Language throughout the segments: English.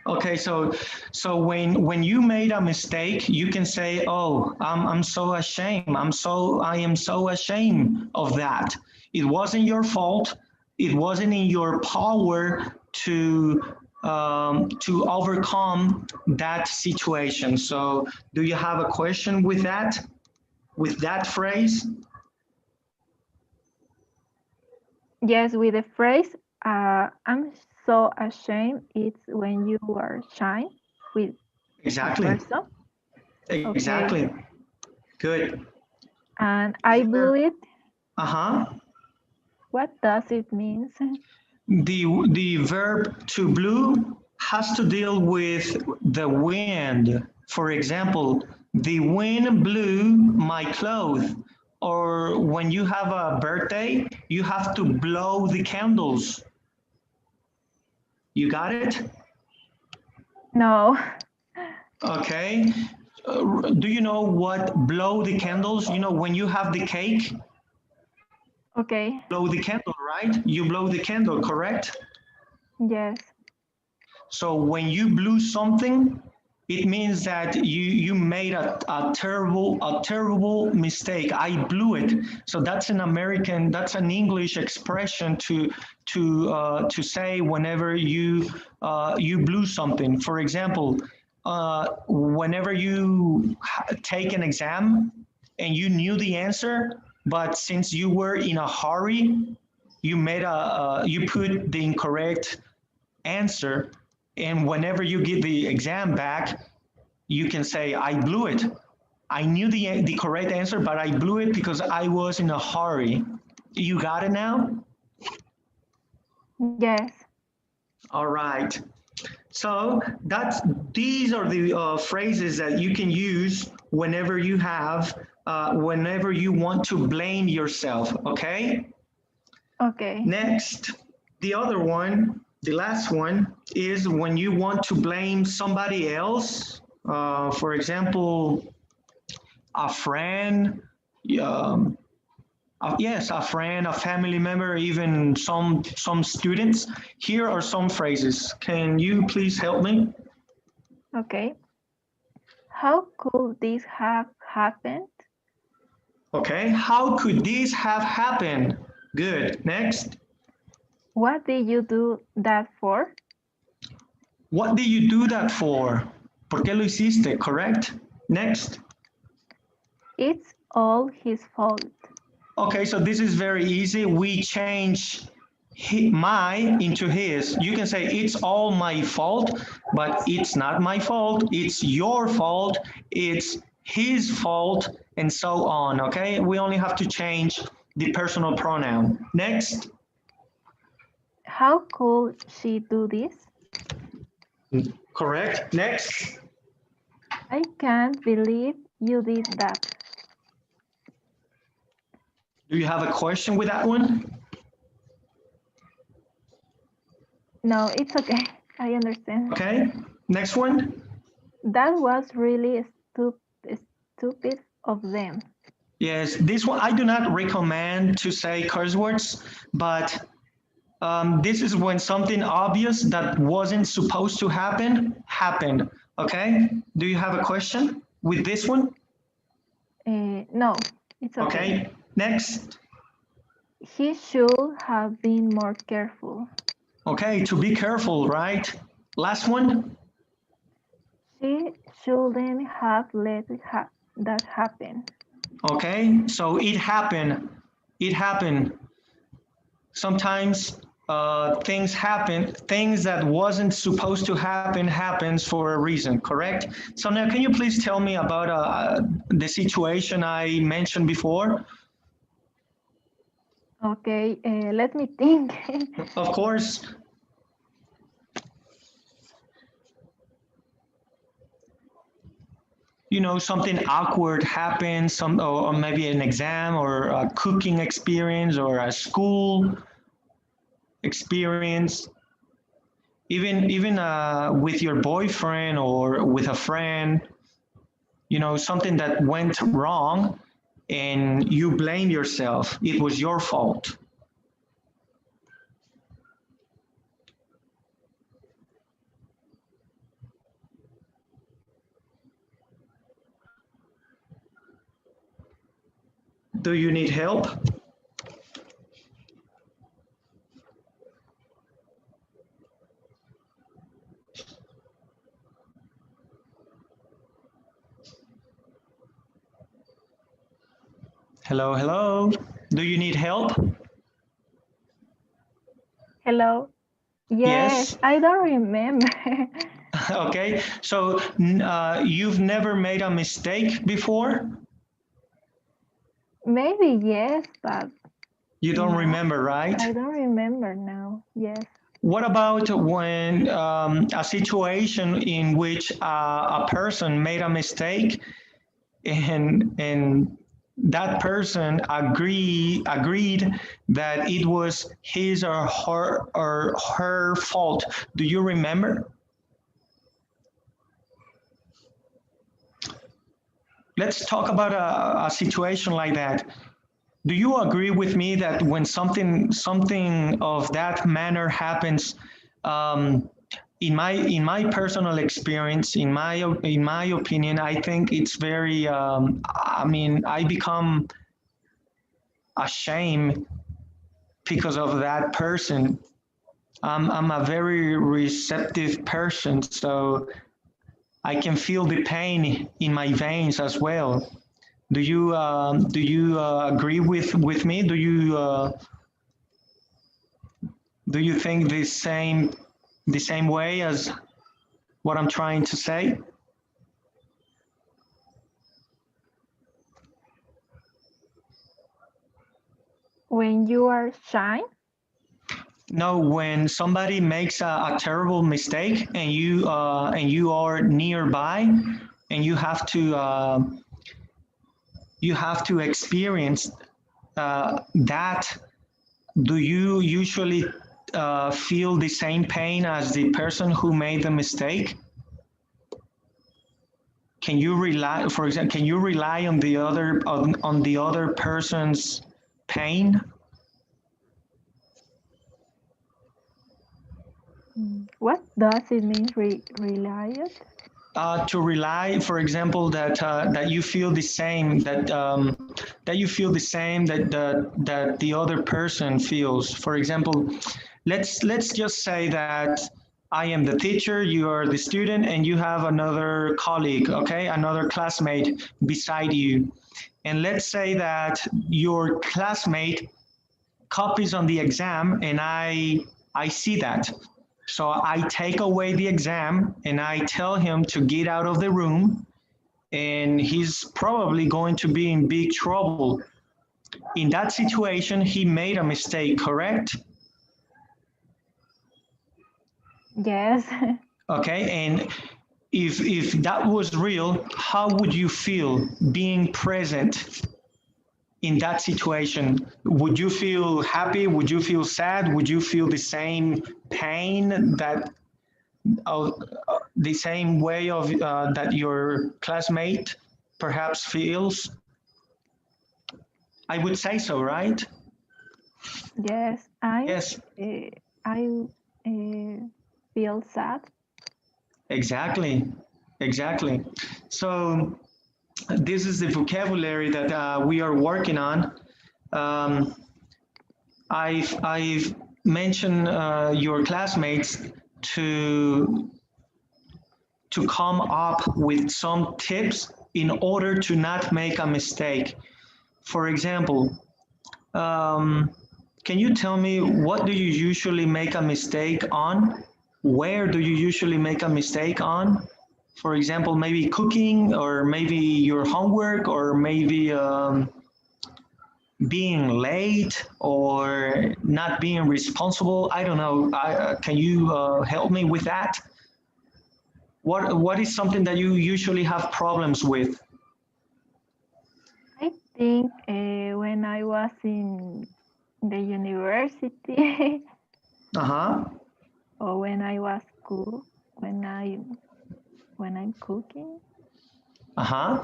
Okay, so when you made a mistake, you can say, "Oh, I'm so ashamed. I am so ashamed of that. It wasn't your fault. It wasn't in your power to overcome that situation." So, do you have a question with that phrase? Yes, with the phrase, I'm so ashamed, it's when you are shy with a Exactly. person. Okay. Exactly. Good. And Is I blew there? it. Uh-huh. What does it mean? The verb to blow has to deal with the wind. For example, the wind blew my clothes. Or when you have a birthday, you have to blow the candles. You got it? No. Okay. Do you know what blow the candles? You know, when you have the cake, Okay. blow the candle, right? You blow the candle, correct? Yes. So when you blew something, it means that you made a terrible mistake. I blew it. So that's an English expression to say whenever you blew something. For example, whenever you take an exam and you knew the answer, but since you were in a hurry, you put the incorrect answer, and whenever you get the exam back, you can say, I blew it. I knew the correct answer, but I blew it because I was in a hurry. You got it now? Yes. All right. So these are the phrases that you can use whenever you want to blame yourself. Okay. Okay. Next, the last one is when you want to blame somebody else. For example, a friend, um, yes, a friend, a family member, even some students. Here are some phrases. Can you please help me? Okay. How could this have happened? Okay, how could this have happened? Good. Next, What did you do that for? what did you do that for? ¿Por qué lo hiciste? Correct. Next. It's all his fault. Okay, so this is very easy. We change my into his. You can say it's all my fault, but it's not my fault. It's your fault. It's his fault, and so on. Okay, we only have to change the personal pronoun. Next, How could she do this? correct. Next, I can't believe you did that. do you have a question with that one? No, it's okay. I understand. Okay, next one. That was really stupid of them. Yes, this one I do not recommend to say curse words, but this is when something obvious that wasn't supposed to happen happened. Okay. Do you have a question with this one? No, it's okay. Okay. Next. He should have been more careful. Okay. To be careful, right? Last one. She shouldn't have let that happen. Okay. So it happened. It happened. Sometimes things happen, things that wasn't supposed to happen happens for a reason, correct? So now can you please tell me about the situation I mentioned before? Okay, let me think. Of course. You know, something awkward happens, or maybe an exam or a cooking experience or a school experience, even with your boyfriend or with a friend, you know, something that went wrong and you blame yourself. It was your fault. Do you need help? Hello, hello. Do you need help? Hello. Yes, Yes. I don't remember. Okay. So you've never made a mistake before? Maybe yes, but You don't no, remember, right? I don't remember now. Yes. What about when a situation in which a person made a mistake and that person agreed that it was his or her fault? Do you remember? Let's talk about a situation like that. Do you agree with me that when something of that manner happens, um, in my personal experience, in my opinion, I think it's very. I mean, I become ashamed because of that person. I'm a very receptive person, so I can feel the pain in my veins as well. Do you agree with me? Do you think the same way as what I'm trying to say? When you are shy, No, when somebody makes a terrible mistake and you are nearby and you have to experience that. Do you usually feel the same pain as the person who made the mistake? Can you rely, for example, can you rely on the other person's pain? what does it mean reliant? To rely, for example, that you feel the same that the other person feels. For example, let's just say that I am the teacher, you are the student, and you have another colleague, okay, another classmate beside you. And let's say that your classmate copies on the exam, and I see that. So I take away the exam and I tell him to get out of the room, and he's probably going to be in big trouble. In that situation, he made a mistake, correct? Yes. Okay, and if that was real, how would you feel being present in that situation? Would you feel happy? Would you feel sad? Would you feel the same pain the same way of that your classmate perhaps feels? I would say so, right? Yes, I Yes, uh, I feel sad. exactly, exactly. So this is the vocabulary that we are working on. Um, I've mentioned your classmates to to come up with some tips in order to not make a mistake. For example, can you tell me what do you usually make a mistake on? Where do you usually make a mistake on? For example, maybe cooking, or maybe your homework, or maybe being late, or not being responsible. I don't know. Can you help me with that? What is something that you usually have problems with? I think when I was in the university Uh-huh. or when I was cook when I'm cooking Uh-huh.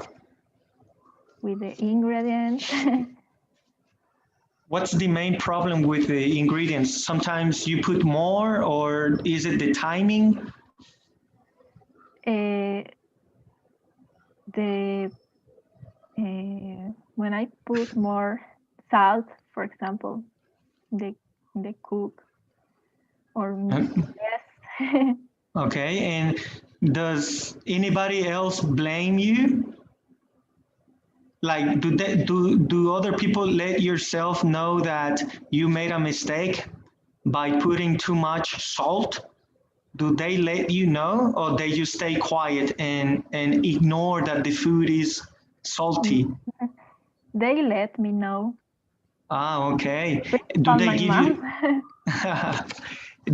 with the ingredients. What's the main problem with the ingredients? Sometimes you put more, or is it the timing? uh, the when I put more salt, for example, the cook, or yes. Okay, and does anybody else blame you? Like, do other people let yourself know that you made a mistake by putting too much salt? Do they let you know, or they just stay quiet and ignore that the food is salty? They let me know. Ah, okay. Do On they my give mom. you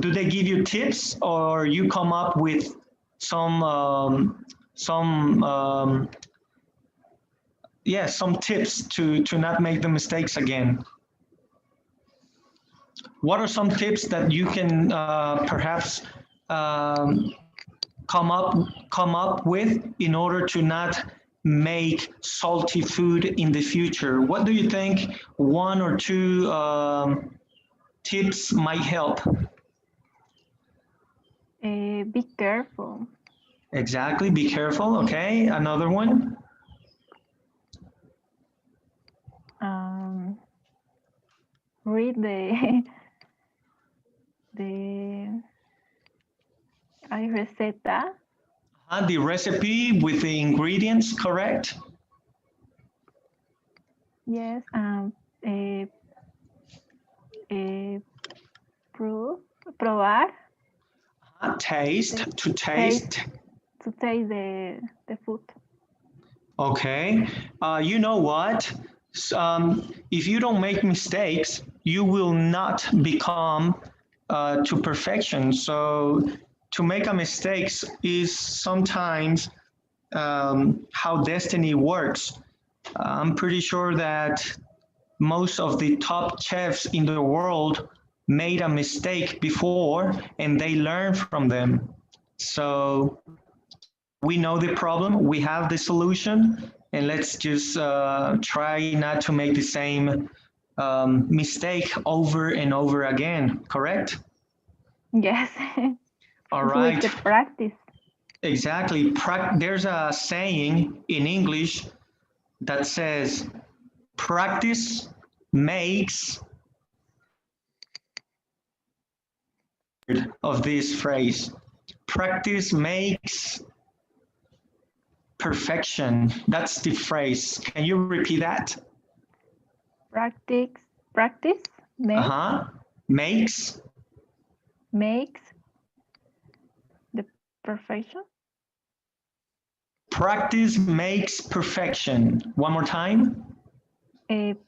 do they give you tips, or you come up with some yeah, some tips to not make the mistakes again? What are some tips that you can perhaps um, come up with in order to not make salty food in the future? What do you think one or two tips might help? Be careful. Exactly, be careful. Okay, another one. Um, Read the the I receta. The recipe with the ingredients, correct? Yes. Eh, eh, prove, probar. Taste, to Taste, taste. to taste the food. Okay. You know what? If you don't make mistakes, you will not become to perfection. So to make a mistakes is sometimes how destiny works. I'm pretty sure that most of the top chefs in the world made a mistake before and they learn from them. So we know the problem, we have the solution, and let's just try not to make the same mistake over and over again, correct? Yes. All It's with right, the practice. exactly. There's a saying in English that says, practice makes of this phrase. Practice makes perfection. That's the phrase. Can you repeat that? Practice Uh-huh. Makes makes the perfection. practice makes perfection. One more time.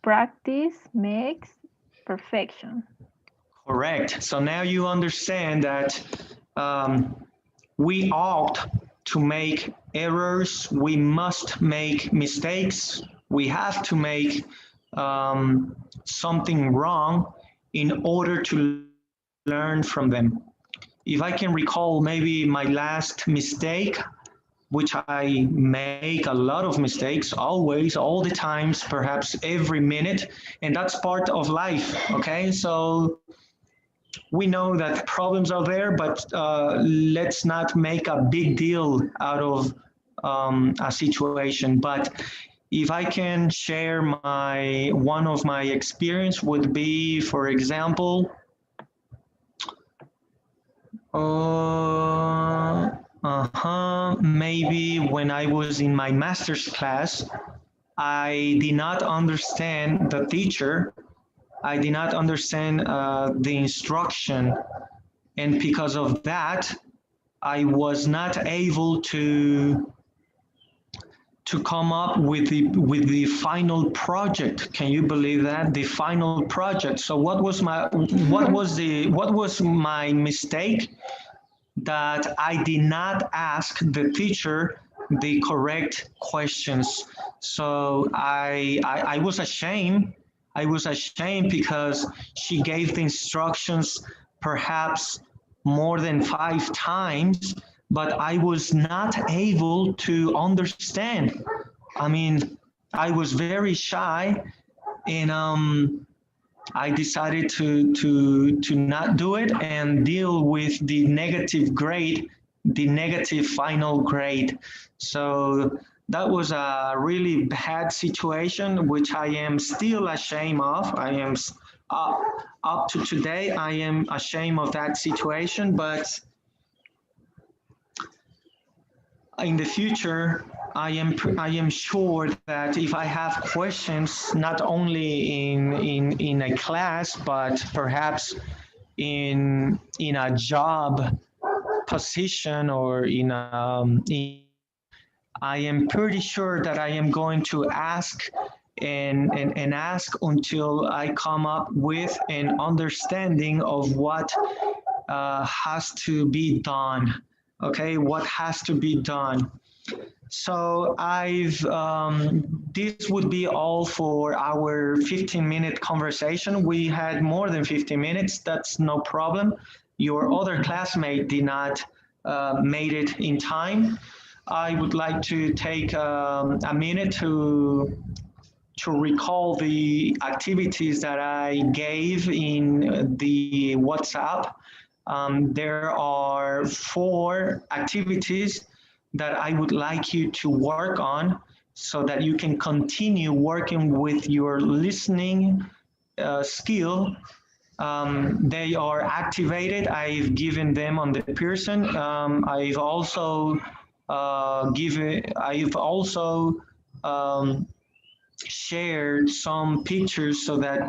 Practice makes perfection. Correct. So now you understand that we ought to make errors. We must make mistakes. We have to make something wrong in order to learn from them. If I can recall maybe my last mistake, which I make a lot of mistakes, always, all the times, perhaps every minute, and that's part of life, okay? So we know that problems are there, but let's not make a big deal out of a situation. But if I can share one of my experience would be, for example, maybe when I was in my master's class, I did not understand the teacher. I did not understand the instruction. And because of that, I was not able to come up with the final project. Can you believe that? The final project. So what was my mistake? That I did not ask the teacher the correct questions. So I was ashamed. I was ashamed because she gave the instructions perhaps more than 5 times, but I was not able to understand. I mean, I was very shy, and I decided to not do it and deal with the negative grade, the negative final grade. So that was a really bad situation, which I am still ashamed of. Up to today, I am ashamed of that situation, but in the future, I am sure that if I have questions, not only in a class, but perhaps in a job position or I am pretty sure that I am going to ask and ask until I come up with an understanding of what has to be done. Okay, what has to be done. So this would be all for our 15-minute conversation. We had more than 15 minutes, that's no problem. Your other classmate did not made it in time. I would like to take a minute to recall the activities that I gave in the WhatsApp. There are 4 activities that I would like you to work on so that you can continue working with your listening skill. They are activated. I've given them on the Pearson. I've also shared some pictures so that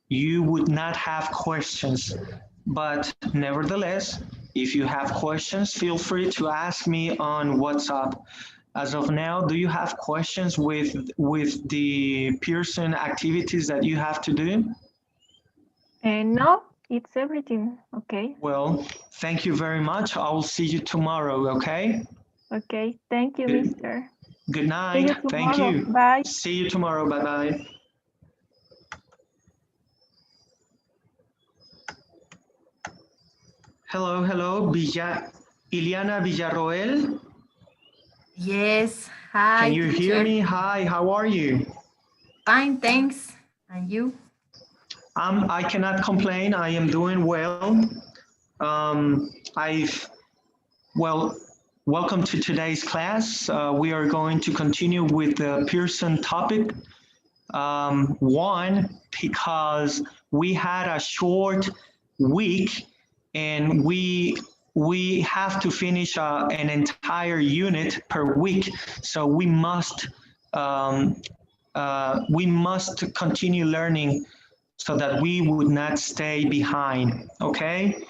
you would not have questions. But nevertheless, if you have questions, feel free to ask me on WhatsApp. As of now, do you have questions with the Pearson activities that you have to do? No, it's everything. Okay. Well, thank you very much. I will see you tomorrow, okay? Okay. Thank you, Mr. Good See night. you Thank tomorrow. you. Bye. See you tomorrow. Bye-bye. Hello, hello, Iliana Villarroel. Yes. Hi, Can you hear teacher. me? Hi, how are you? Fine, thanks. And you? I cannot complain. I am doing well. Well, welcome to today's class. We are going to continue with the Pearson topic. One, because we had a short week and we have to finish an entire unit per week. So we must continue learning so that we would not stay behind, okay?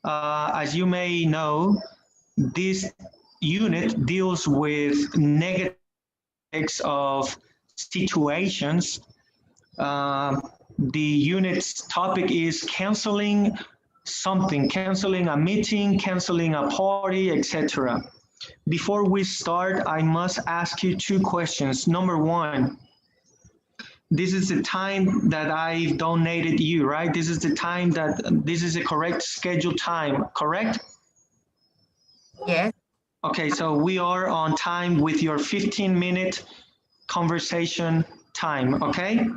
As you may know, this unit deals with negative of situations. The unit's topic is canceling something, canceling a meeting, canceling a party, etc. Before we start, I must ask you 2 questions. Number 1, this is the time that I've donated you, right? This is the time this is the correct scheduled time, correct? Yes. Okay, so we are on time with your 15-minute conversation time, okay?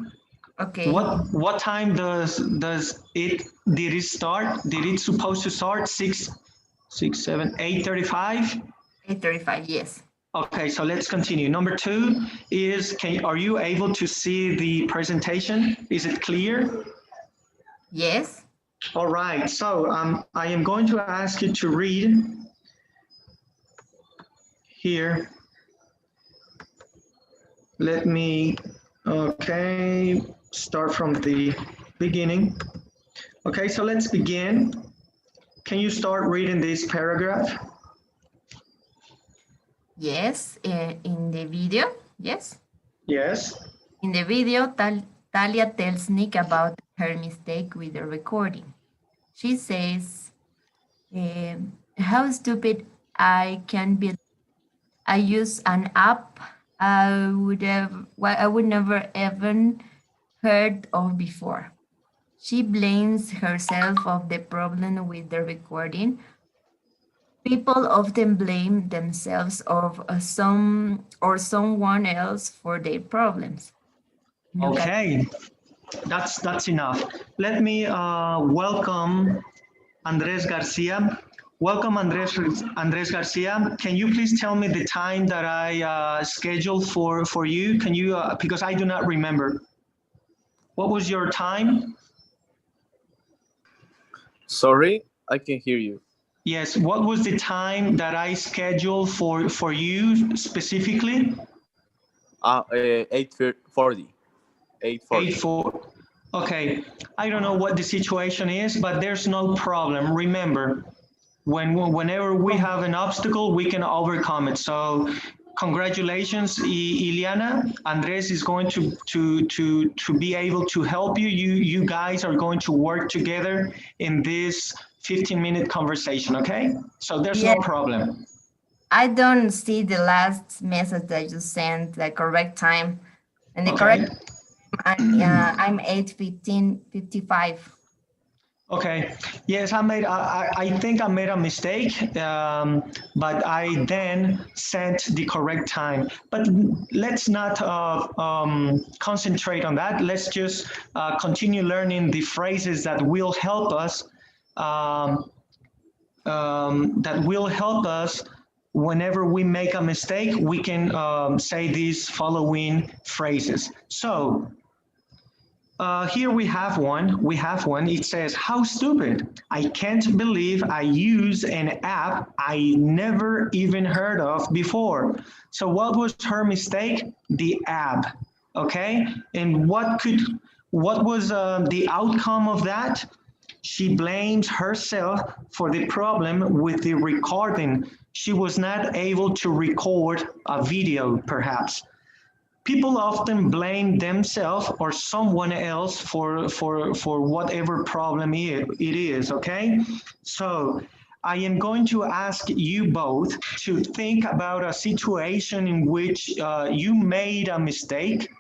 Okay. What time did it start? Did it supposed to start 8:35? 8:35, yes. Okay, so let's continue. Number 2 is, are you able to see the presentation? Is it clear? Yes. All right, so I am going to ask you to read here. Let me, okay, start from the beginning. Okay, so let's begin. Can you start reading this paragraph? Yes. In the video, yes. Yes. In the video, Talia tells Nick about her mistake with the recording. She says, how stupid I can be. I use an app I would never even heard of before. She blames herself of the problem with the recording. People often blame themselves or someone else for their problems. Okay, that's enough. Let me welcome Andres Garcia. Welcome, Andres Garcia. Can you please tell me the time that I scheduled for you? Can you, because I do not remember. What was your time? Sorry, I can hear you. Yes, what was the time that I scheduled for you specifically? 8:40. 8:40. 8:40. Okay, I don't know what the situation is, but there's no problem. Remember, whenever we have an obstacle, we can overcome it. So congratulations, Iliana. Andres is going to be able to help you. You guys are going to work together in this 15-minute conversation, okay? So there's no problem. I don't see the last message that you sent, the correct time. And the Okay. correct I'm 8:55. Okay. Yes, I think I made a mistake, but I then sent the correct time. But let's not concentrate on that. Let's just continue learning the phrases that will help us. That will help us whenever we make a mistake. We can say these following phrases. So. Here we have one. It says, how stupid. I can't believe I use an app I never even heard of before. So what was her mistake? The app. Okay. And what was the outcome of that? She blames herself for the problem with the recording. She was not able to record a video, perhaps. People often blame themselves or someone else for whatever problem it is, okay? So I am going to ask you both to think about a situation in which you made a mistake.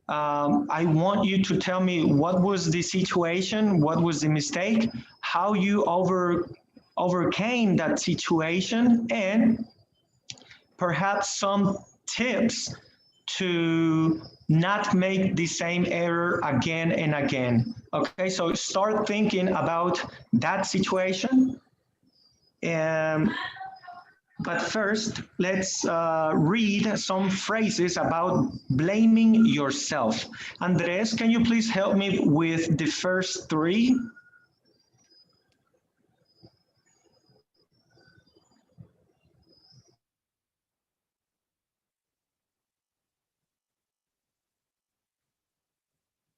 I want you to tell me what was the situation, what was the mistake, how you overcame that situation, and perhaps some tips to not make the same error again and again. Okay, so start thinking about that situation. But first, let's read some phrases about blaming yourself. Andres, can you please help me with the first three?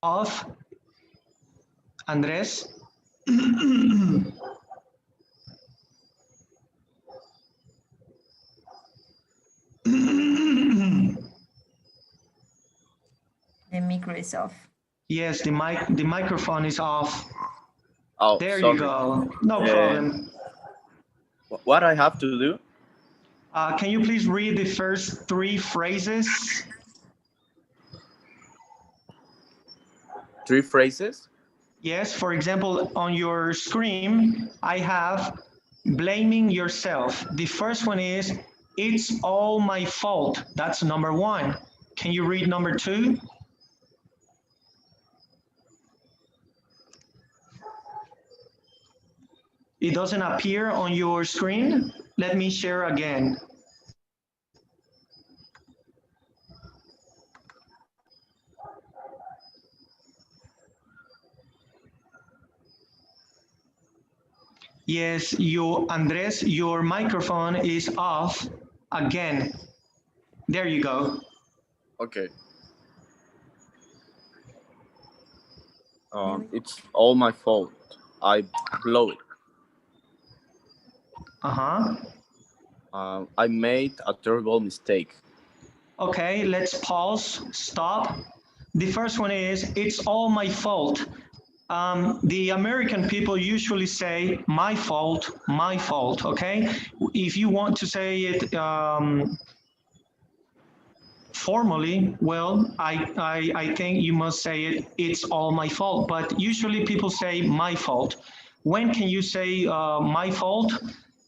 Of Andres. The micro is off. Yes, the microphone is off. Oh, there sorry. You go. No problem. What I have to do? Can you please read the first three phrases? 3 phrases? Yes, for example, on your screen, I have blaming yourself. The first one is, it's all my fault. That's number one. Can you read number two? It doesn't appear on your screen. Let me share again. Yes, Andres, your microphone is off again. There you go. Okay. It's all my fault. I blow it. I made a terrible mistake. Okay, let's pause, stop. The first one is, it's all my fault. The American people usually say, my fault, okay? If you want to say it formally, well, I think you must say it, it's all my fault, but usually people say my fault. When can you say my fault?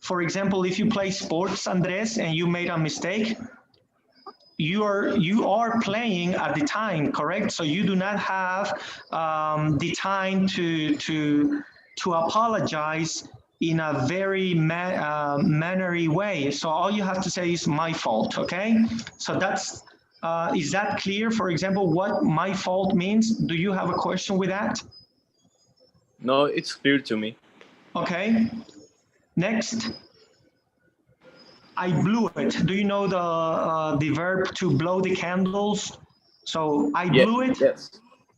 For example, if you play sports, Andres, and you made a mistake, you are playing at the time, correct? So you do not have the time to apologize in a very mannery way. So all you have to say is my fault, okay? So that's, is that clear? For example, what my fault means? Do you have a question with that? No, it's clear to me. Okay. Next. I blew it. Do you know the verb to blow the candles? So I blew it? Yes.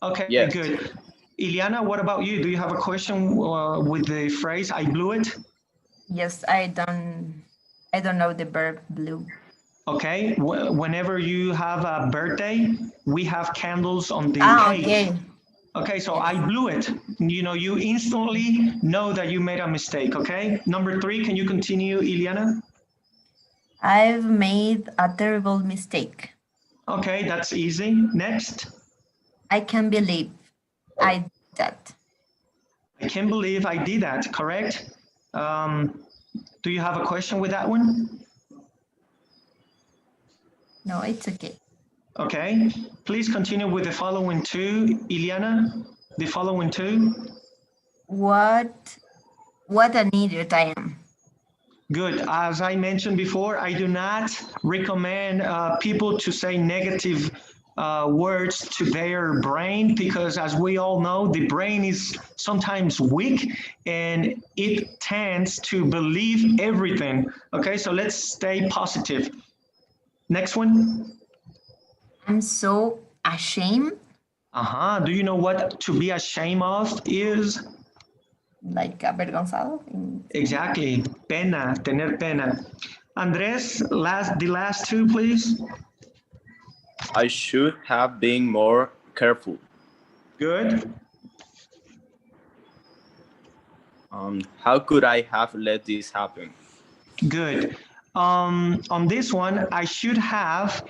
Okay, Yes. good. Iliana, what about you? Do you have a question with the phrase I blew it? Yes, I don't know the verb blue. Okay, whenever you have a birthday, we have candles on the cake. Okay. Okay, so Yes. I blew it. You know, you instantly know that you made a mistake, okay? Number 3, can you continue, Iliana? I've made a terrible mistake. Okay, that's easy. Next. I can't believe I did that. I can't believe I did that, correct? Do you have a question with that one? No, it's okay. Okay, please continue with the following 2, Iliana, the following 2. What an idiot I am. Good. As I mentioned before, I do not recommend people to say negative words to their brain because, as we all know, the brain is sometimes weak and it tends to believe everything. Okay, so let's stay positive. Next one. I'm so ashamed. Do you know what to be ashamed of is? Like avergonzado. Exactly. Pena, tener pena. Andres, the last 2, please. I should have been more careful. Good. How could I have let this happen? Good. On this one, I should have,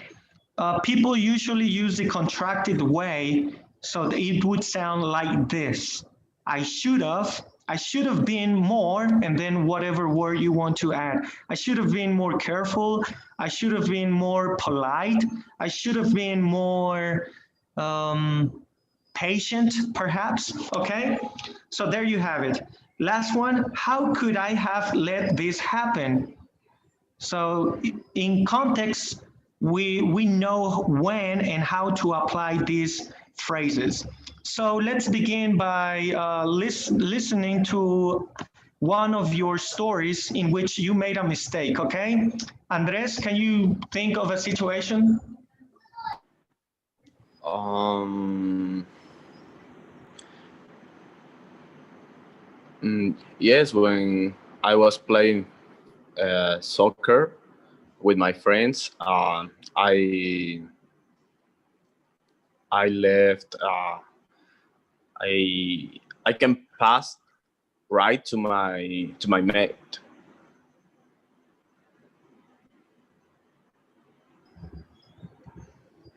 people usually use the contracted way, so that it would sound like this. I should have been more, and then whatever word you want to add. I should have been more careful. I should have been more polite. I should have been more patient, perhaps, okay? So there you have it. Last one, how could I have let this happen? So in context, we know when and how to apply these phrases. So let's begin by listening to one of your stories in which you made a mistake, okay? Andres, can you think of a situation? Yes, when I was playing soccer with my friends, I left. I can pass right to my mate.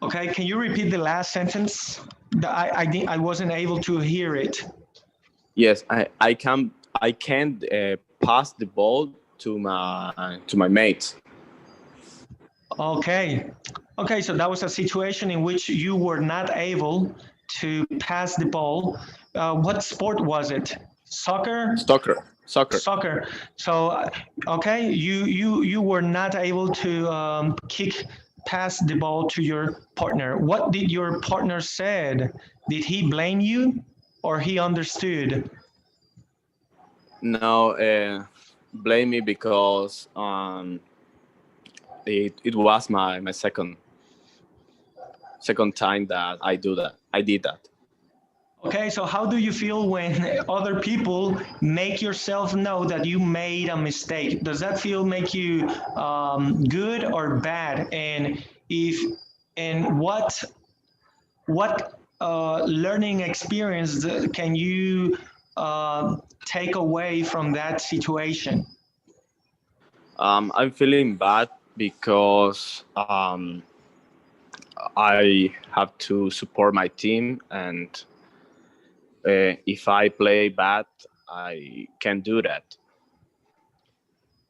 Okay, can you repeat the last sentence? I wasn't able to hear it. Yes, I can pass the ball to my mates. Okay. Okay, so that was a situation in which you were not able to pass the ball. What sport was it? Soccer? Soccer. Soccer. So, okay, you were not able to pass the ball to your partner. What did your partner said? Did he blame you or he understood? No, blame me because it was my second time that I did that. Okay, so how do you feel when other people make yourself know that you made a mistake? Does that make you good or bad? And what learning experience can you take away from that situation? I'm feeling bad because I have to support my team, and if I play bad, I can't do that.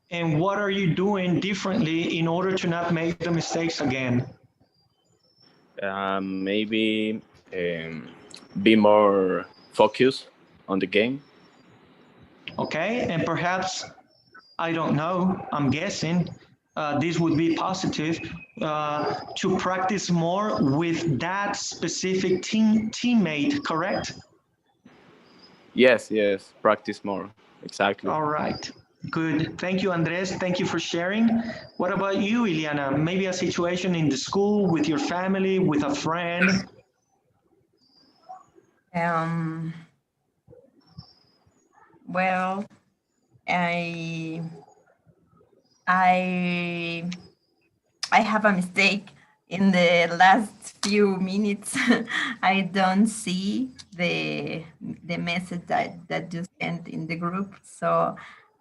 And what are you doing differently in order to not make the mistakes again? Maybe be more focused on the game. okay? And perhaps, I don't know, I'm guessing, this would be positive, to practice more with that specific teammate, correct? Yes, yes, practice more. Exactly. All right, good. Thank you, Andres. Thank you for sharing. What about you, Ileana? Maybe a situation in the school, with your family, with a friend? Um, well, I I I have a mistake in the last few minutes. I don't see the message that you sent in the group, so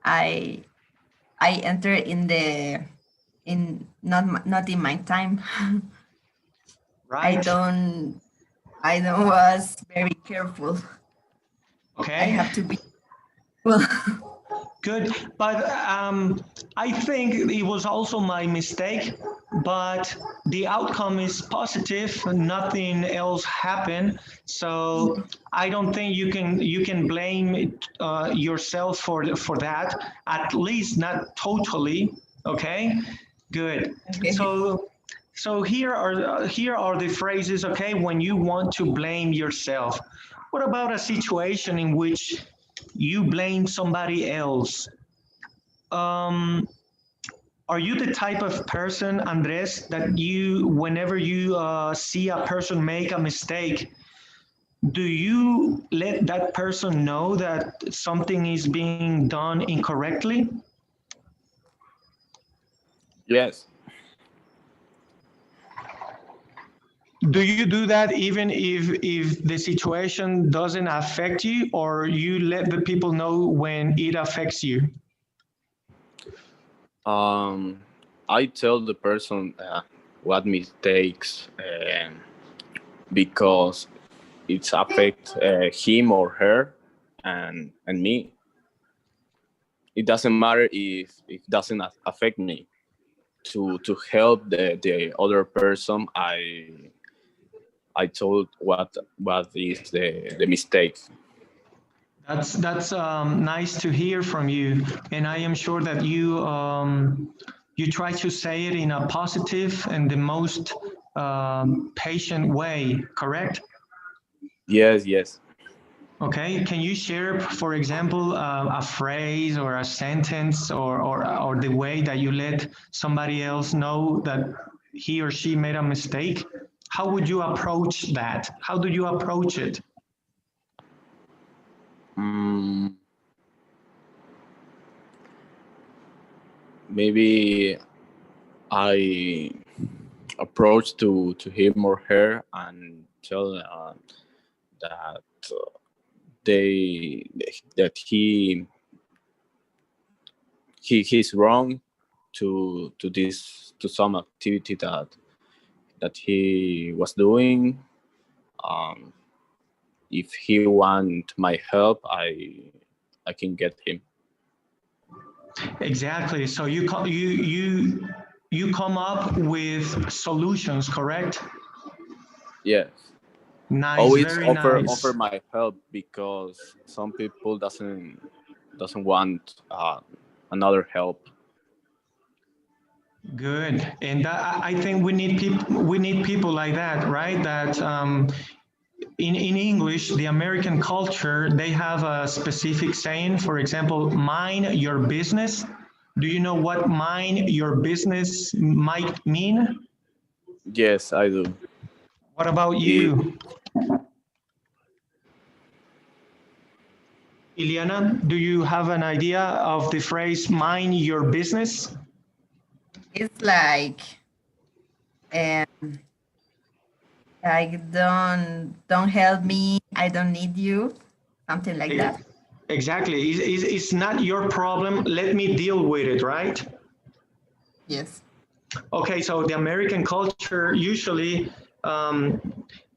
I I enter in the in not in my time. I Right. don't I don't was very careful. I Okay. have to be well. Good, but I think it was also my mistake, but the outcome is positive. Nothing else happened, so I don't think you can blame yourself for that. At least not totally. Okay, good. Okay. So here are the phrases. Okay, when you want to blame yourself. What about a situation in which you blame somebody else? Um, are you the type of person, Andres, that whenever you see a person make a mistake, do you let that person know that something is being done incorrectly? Yes. Do you do that even if the situation doesn't affect you, or you let the people know when it affects you? Um, I tell the person what mistakes because it's affect him or her and me. It doesn't matter if it doesn't affect me. To help the other person, I told what is the mistake. That's nice to hear from you, and I am sure that you try to say it in a positive and the most patient way. Correct? Yes, yes. Okay. Can you share, for example, a phrase or a sentence, or the way that you let somebody else know that he or she made a mistake? How would you approach that? How do you approach it? Mm, maybe I approach to him or her and tell that they that he's wrong to this to some activity that he was doing. Um, if he want my help, I can get him. Exactly. So you come up with solutions, correct? Yes. Nice, Always very offer nice. my help because some people doesn't want another help. Good. And I think we need people like that, right? That in English, the American culture, they have a specific saying. For example, mind your business. Do you know what mind your business might mean? Yes, I do. What about It, you, Iliana? Do you have an idea of the phrase mind your business? It's um, like don't help me. I don't need you. Something like E- that. Exactly. It's not your problem. Let me deal with it, right? Yes. Okay, so the American culture usually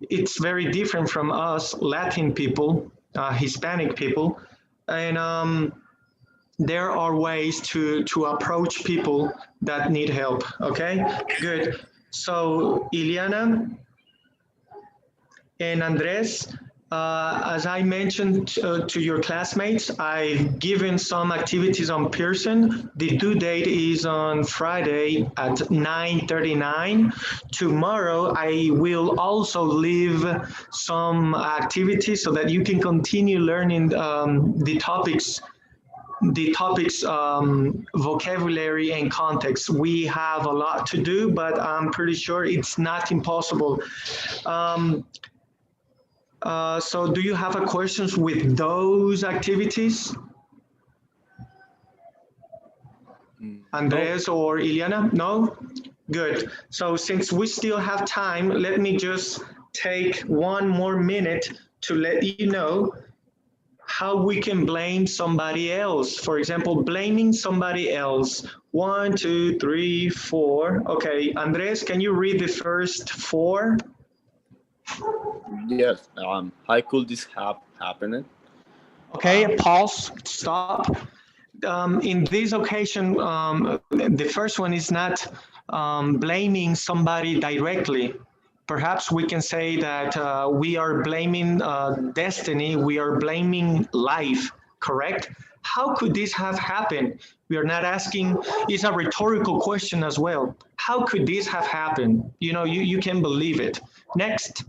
it's very different from us Latin people, Hispanic people, and there are ways to approach people that need help. Okay, good. So Iliana and Andres, As I mentioned to your classmates, I've given some activities on Pearson. The due date is on Friday at 9:39. Tomorrow, I will also leave some activities so that you can continue learning the topics vocabulary and context. We have a lot to do, but I'm pretty sure it's not impossible. So do you have a questions with those activities? Andres or Iliana? No? Good. So since we still have time, let me just take one more minute to let you know how we can blame somebody else. For example, blaming somebody else. 1, 2, 3, 4. Okay, Andres, can you read the first 4? Yes. How could this have happened? Okay, pause, stop. In this occasion, the first one is not blaming somebody directly. Perhaps we can say that we are blaming destiny, we are blaming life, correct? How could this have happened? We are not asking, it's a rhetorical question as well. How could this have happened? You know, you can believe it. Next.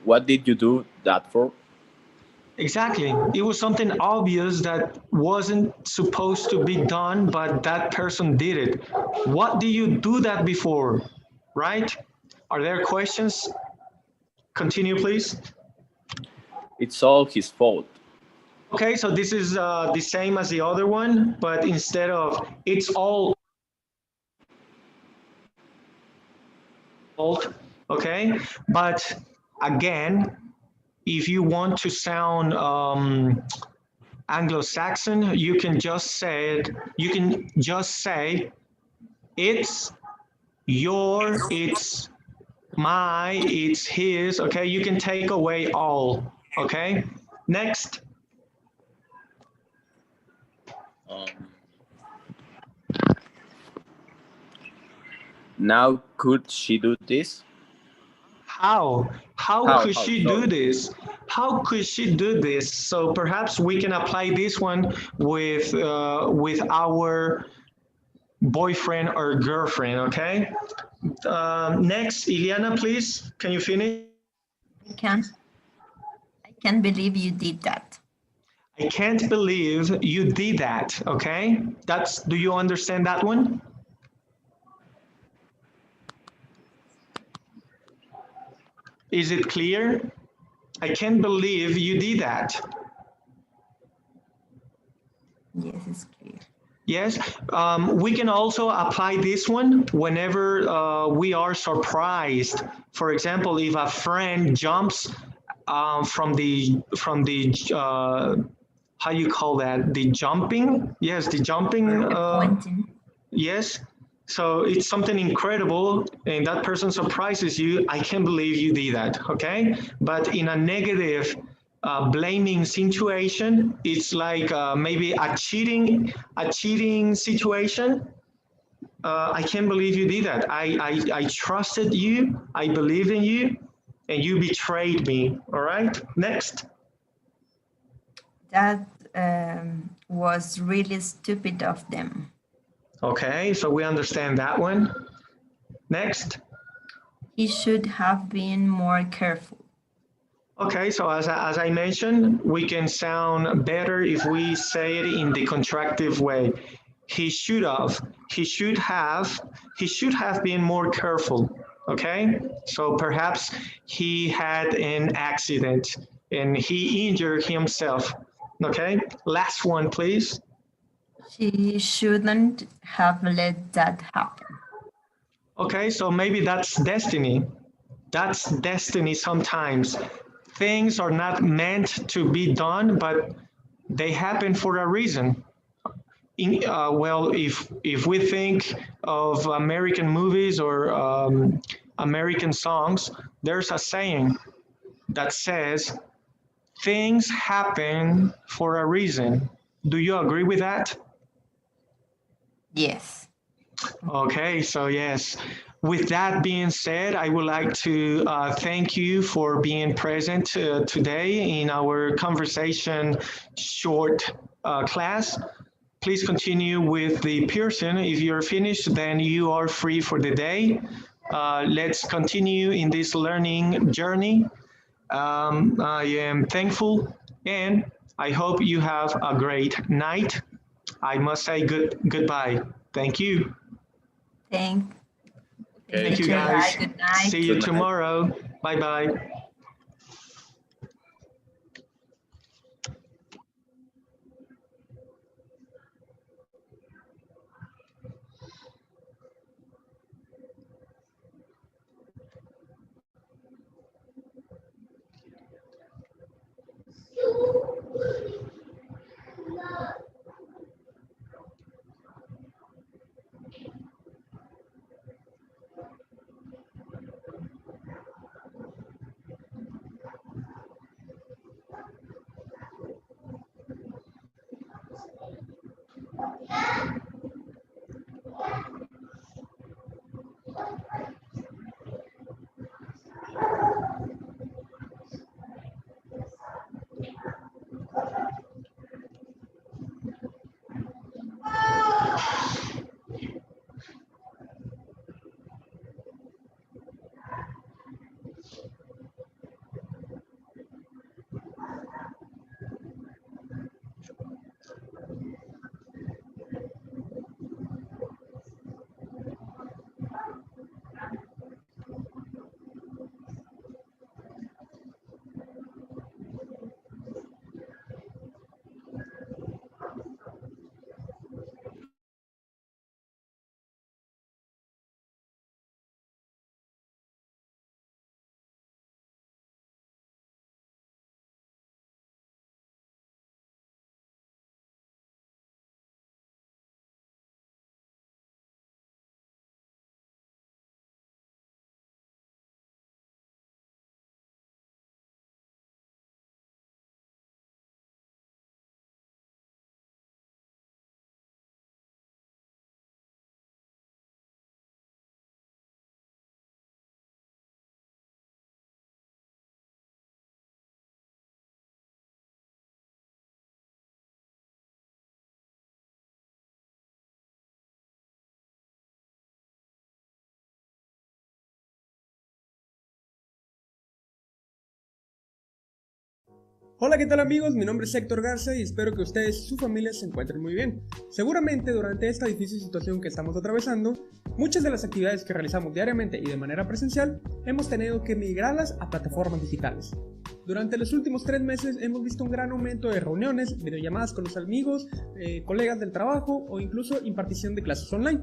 What did you do that for? Exactly. It was something obvious that wasn't supposed to be done, but that person did it. What do you do that before? Right? Are there questions? Continue, please. It's all his fault. Okay, so this is the same as the other one, but instead of it's all fault, okay? But again, if you want to sound Anglo-Saxon, you can just say it's your, it's my, it's his, okay? You can take away all, okay? Next. Now, could she do this? How could she do this? How could she do this? So perhaps we can apply this one with our boyfriend or girlfriend, okay? Next, Iliana, please, can you finish? I can't believe you did that. I can't believe you did that, okay? Do you understand that one? Is it clear? I can't believe you did that. Yes, it's clear. Yes, we can also apply this one whenever we are surprised. For example, if a friend jumps from the how you call that? The jumping? Yes, the jumping. Pointing. Yes. So it's something incredible and that person surprises you. I can't believe you did that, okay? But in a negative blaming situation, it's like maybe a cheating situation. I can't believe you did that. I trusted you, I believed in you, and you betrayed me, all right? Next. That was really stupid of them. Okay, so we understand that one. Next. He should have been more careful. Okay, so as I mentioned, we can sound better if we say it in the contractive way. He should have been more careful, okay? So perhaps he had an accident and he injured himself, okay? Last one, please. She shouldn't have let that happen. Okay, so maybe that's destiny. That's destiny sometimes. Things are not meant to be done, but they happen for a reason. Well, if we think of American movies or American songs, there's a saying that says, things happen for a reason. Do you agree with that? Yes. Okay, so yes, with that being said, I would like to thank you for being present today in our conversation short class. Please continue with the Pearson. If you're finished, then you are free for the day. Let's continue in this learning journey. I am thankful and I hope you have a great night. I must say goodbye. Thank you. Thank Thank you, teacher. guys. Bye. Good night. See you Good night. tomorrow. Bye-bye. Hola, ¿qué tal amigos? Mi nombre es Héctor Garza y espero que ustedes y su familia se encuentren muy bien. Seguramente durante esta difícil situación que estamos atravesando, muchas de las actividades que realizamos diariamente y de manera presencial hemos tenido que migrarlas a plataformas digitales. Durante los últimos 3 meses hemos visto un gran aumento de reuniones, videollamadas con los amigos, colegas del trabajo o incluso impartición de clases online.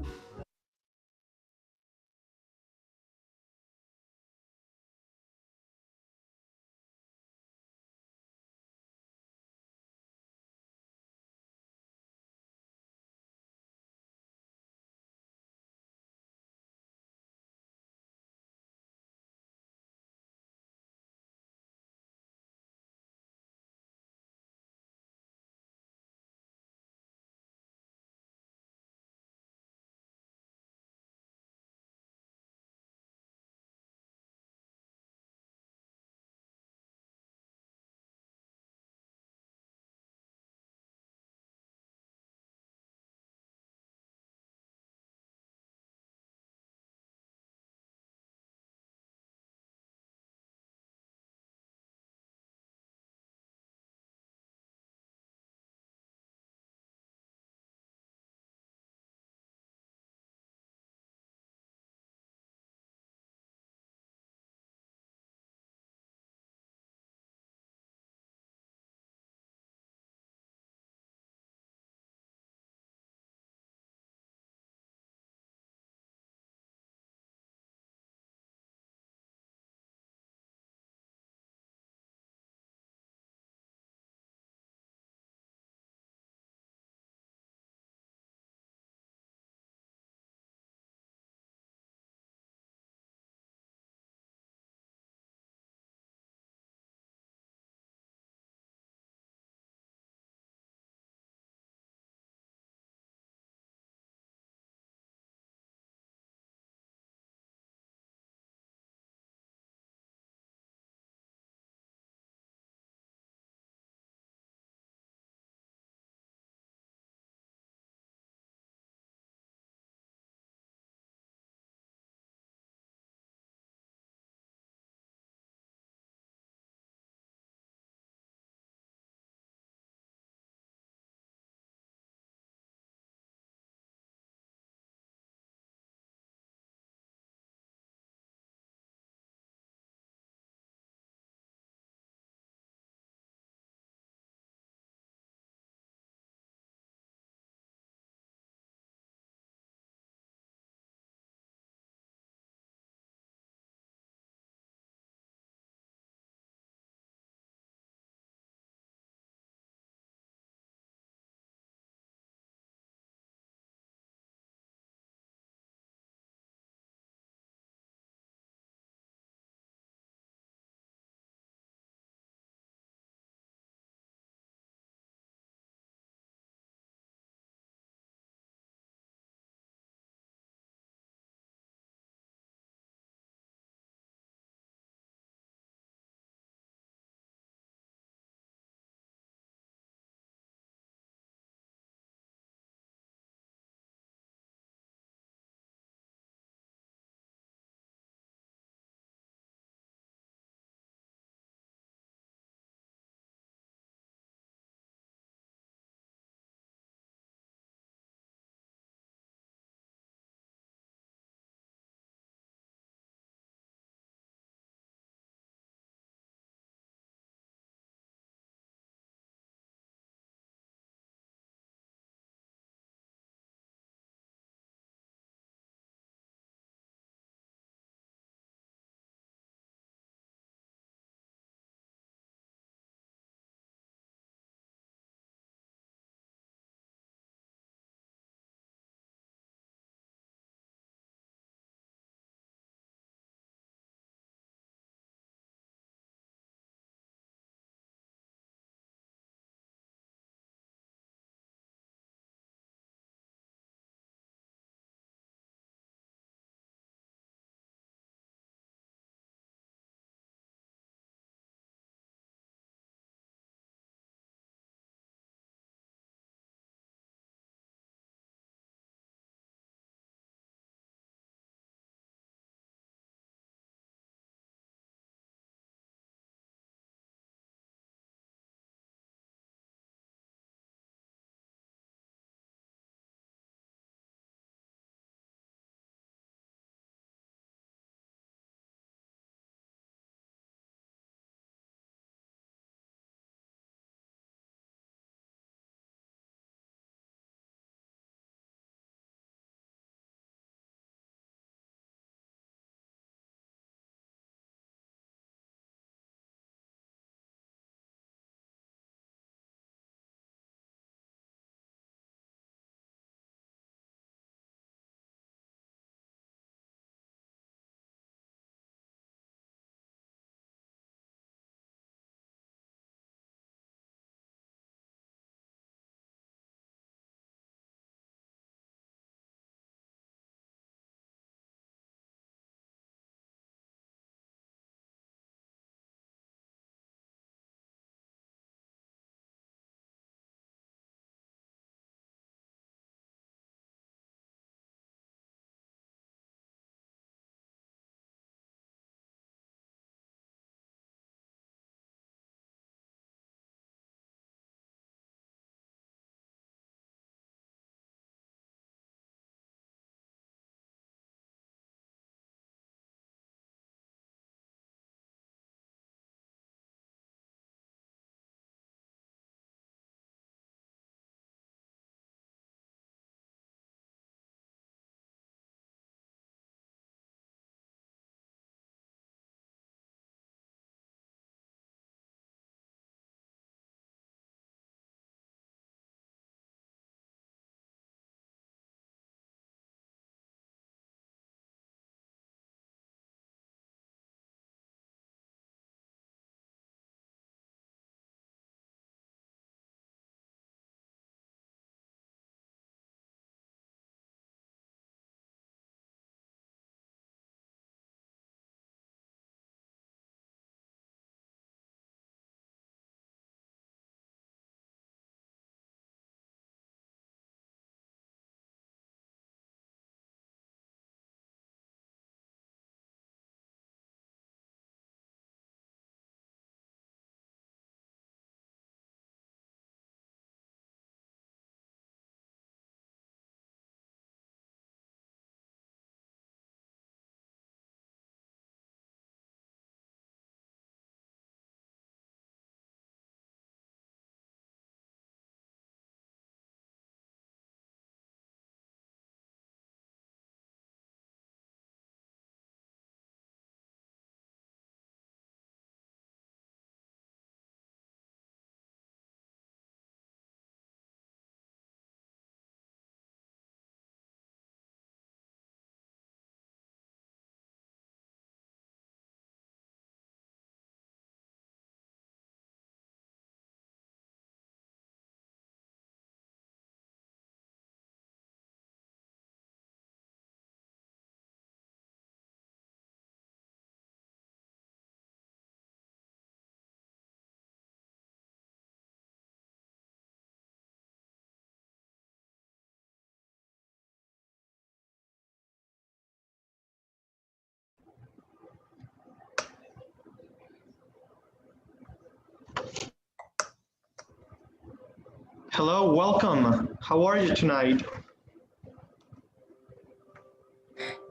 Hello, welcome. How are you tonight?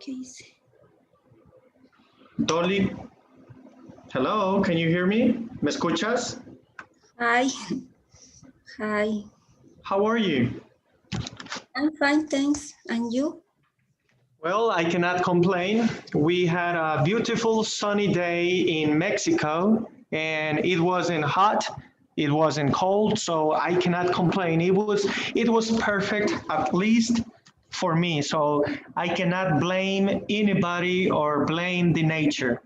¿Qué hice? Dolly, hello, can you hear me? ¿Me escuchas? Hi. Hi. How are you? I'm fine, thanks. And you? Well, I cannot complain. We had a beautiful sunny day in Mexico and it wasn't hot, it wasn't cold, so I cannot complain. It was perfect, at least for me. So I cannot blame anybody or blame the nature.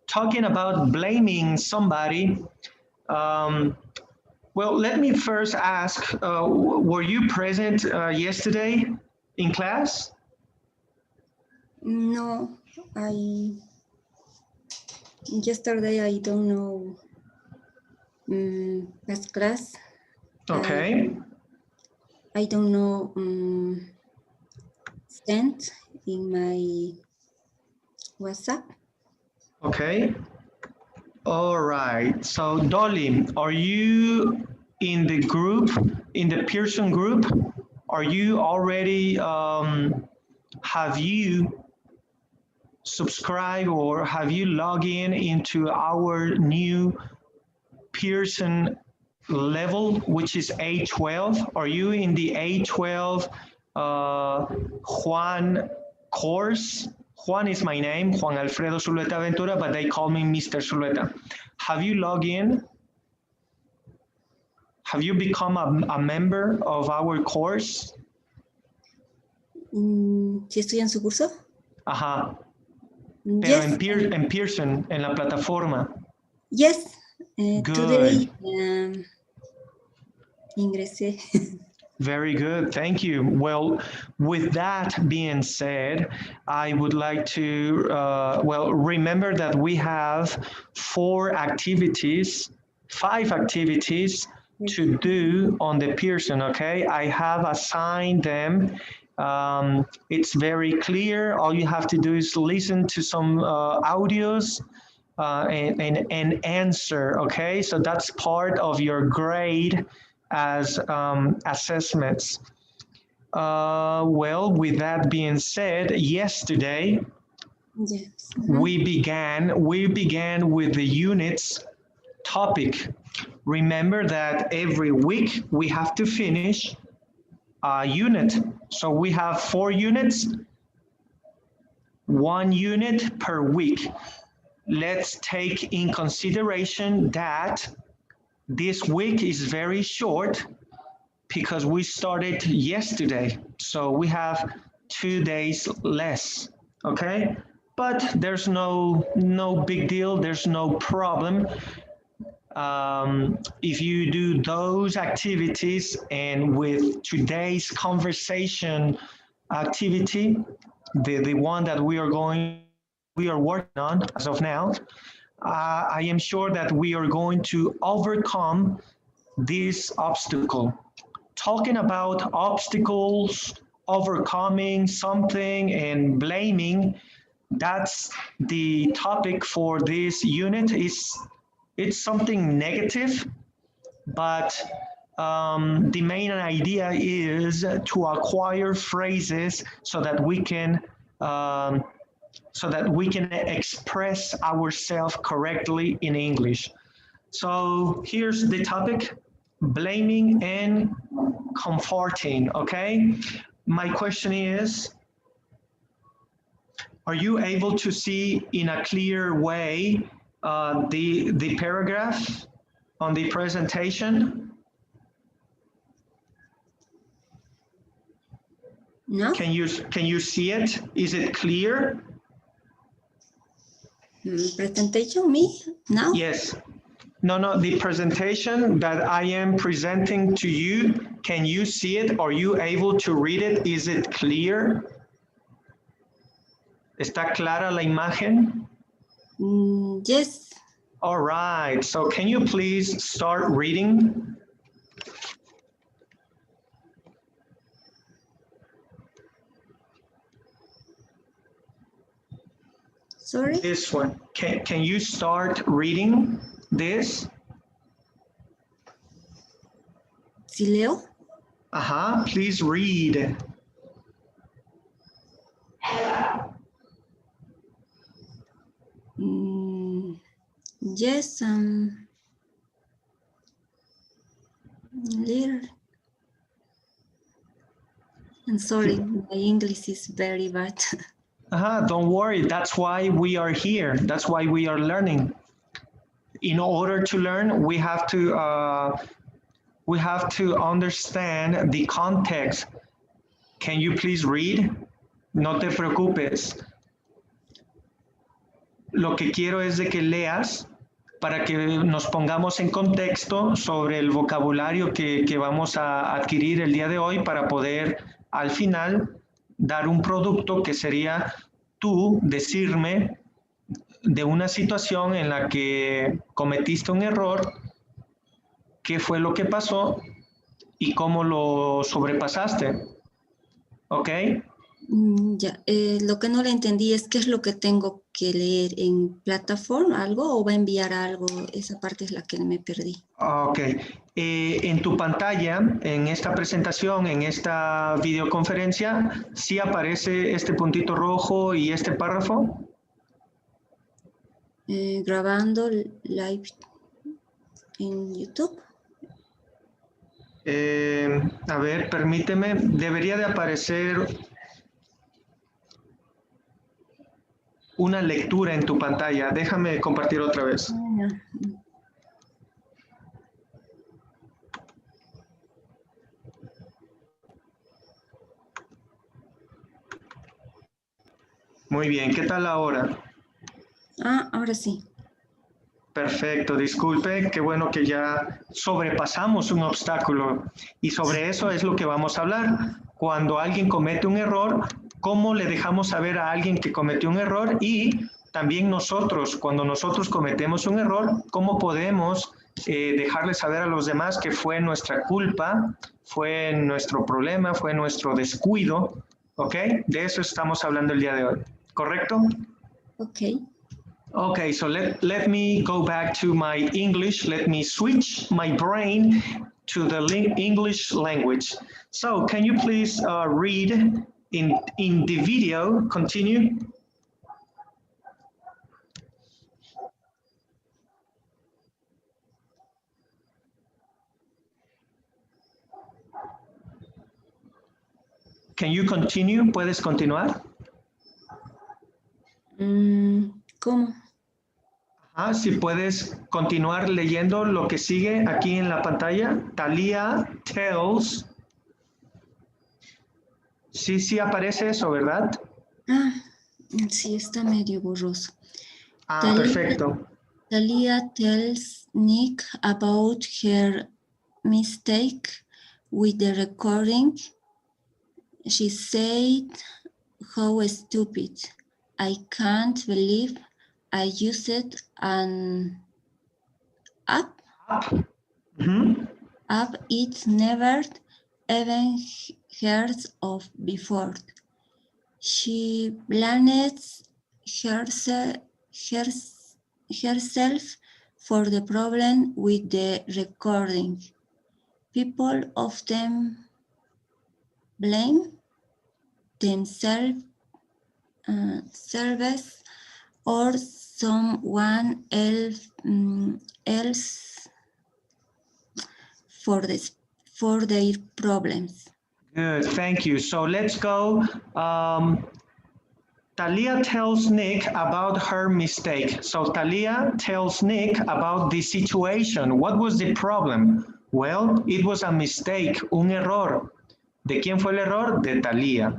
Talking about blaming somebody, well, let me first ask, were you present yesterday in class? No, yesterday I don't know past class. Okay. I don't know sent in my WhatsApp. Okay. All right. So Dolly, are you in the group, in the Pearson group? Are you already, have you subscribed or have you logged in into our new Pearson level, which is A12? Are you in the A12 Juan course? Juan is my name, Juan Alfredo Zulueta Ventura, but they call me Mr. Zulueta. Have you logged in? Have you become a member of our course? ¿Sí estoy en su curso? Ajá. Pero Yes. en Pearson, en la plataforma. Yes. Good. Today ingresé. Very good, thank you. Well, with that being said, I would like to, well, remember that we have 5 activities to do on the Pearson, okay? I have assigned them. It's very clear. All you have to do is listen to some audios and answer, okay? So that's part of your grade as assessments. Well, with that being said, yesterday Yes. we began with the units topic. Remember that every week we have to finish a unit. So we have 4 units, 1 unit per week. Let's take in consideration that this week is very short because we started yesterday. So we have 2 days less, okay? But there's no big deal, there's no problem. If you do those activities and with today's conversation activity, the one that we are working on as of now, I am sure that we are going to overcome this obstacle. Talking about obstacles, overcoming something and blaming, that's the topic for this unit. It's something negative, but the main idea is to acquire phrases so that we can express ourselves correctly in English. So here's the topic: blaming and comforting, okay? My question is, are you able to see in a clear way the paragraph on the presentation? No? Can you see it? Is it clear? Presentation, me? No? Yes. No, the presentation that I am presenting to you, can you see it? Are you able to read it? Is it clear? ¿Está clara la imagen? Yes. All right, so can you please start reading? Sorry? This one. Can you start reading this? ¿Sí leo? Please read. Yes, little. I'm sorry, my English is very bad. Don't worry, that's why we are here. That's why we are learning. In order to learn, we have to understand the context. Can you please read? No te preocupes. Lo que quiero es de que leas para que nos pongamos en contexto sobre el vocabulario que vamos a adquirir el día de hoy para poder al final dar un producto que sería tú decirme de una situación en la que cometiste un error, qué fue lo que pasó y cómo lo sobrepasaste. ¿Ok? Ya, lo que no le entendí es qué es lo que tengo que leer en plataforma, algo, o va a enviar algo. Esa parte es la que me perdí. Ok. En tu pantalla, en esta presentación, en esta videoconferencia, ¿sí aparece este puntito rojo y este párrafo? Grabando live en YouTube. A ver, permíteme. Debería de aparecer una lectura en tu pantalla. Déjame compartir otra vez. Muy bien, ¿qué tal ahora? Ahora sí. Perfecto, disculpe, qué bueno que ya sobrepasamos un obstáculo y sobre eso es lo que vamos a hablar. Cuando alguien comete un error, ¿cómo le dejamos saber a alguien que cometió un error? Y también nosotros, cuando nosotros cometemos un error, ¿cómo podemos dejarle saber a los demás que fue nuestra culpa, fue nuestro problema, fue nuestro descuido? ¿Ok? De eso estamos hablando el día de hoy, ¿correcto? Ok. Okay, so let me go back to my English. Let me switch my brain to the English language. So can you please read in the video, continue? Can you continue? ¿Puedes continuar? ¿Cómo? Si puedes continuar leyendo lo que sigue aquí en la pantalla. Talia tells. Sí aparece eso, ¿verdad? Sí, está medio borroso. Perfecto. Talia tells Nick about her mistake with the recording. She said, "How stupid. I can't believe I used an app. App it never even heard of before." She blamed herself for the problem with the recording. People often blame themselves or someone else for their problems. Good, thank you. So let's go. Talia tells Nick about her mistake. So Talia tells Nick about the situation. What was the problem? Well, it was a mistake, un error. ¿De quién fue el error? De Talia.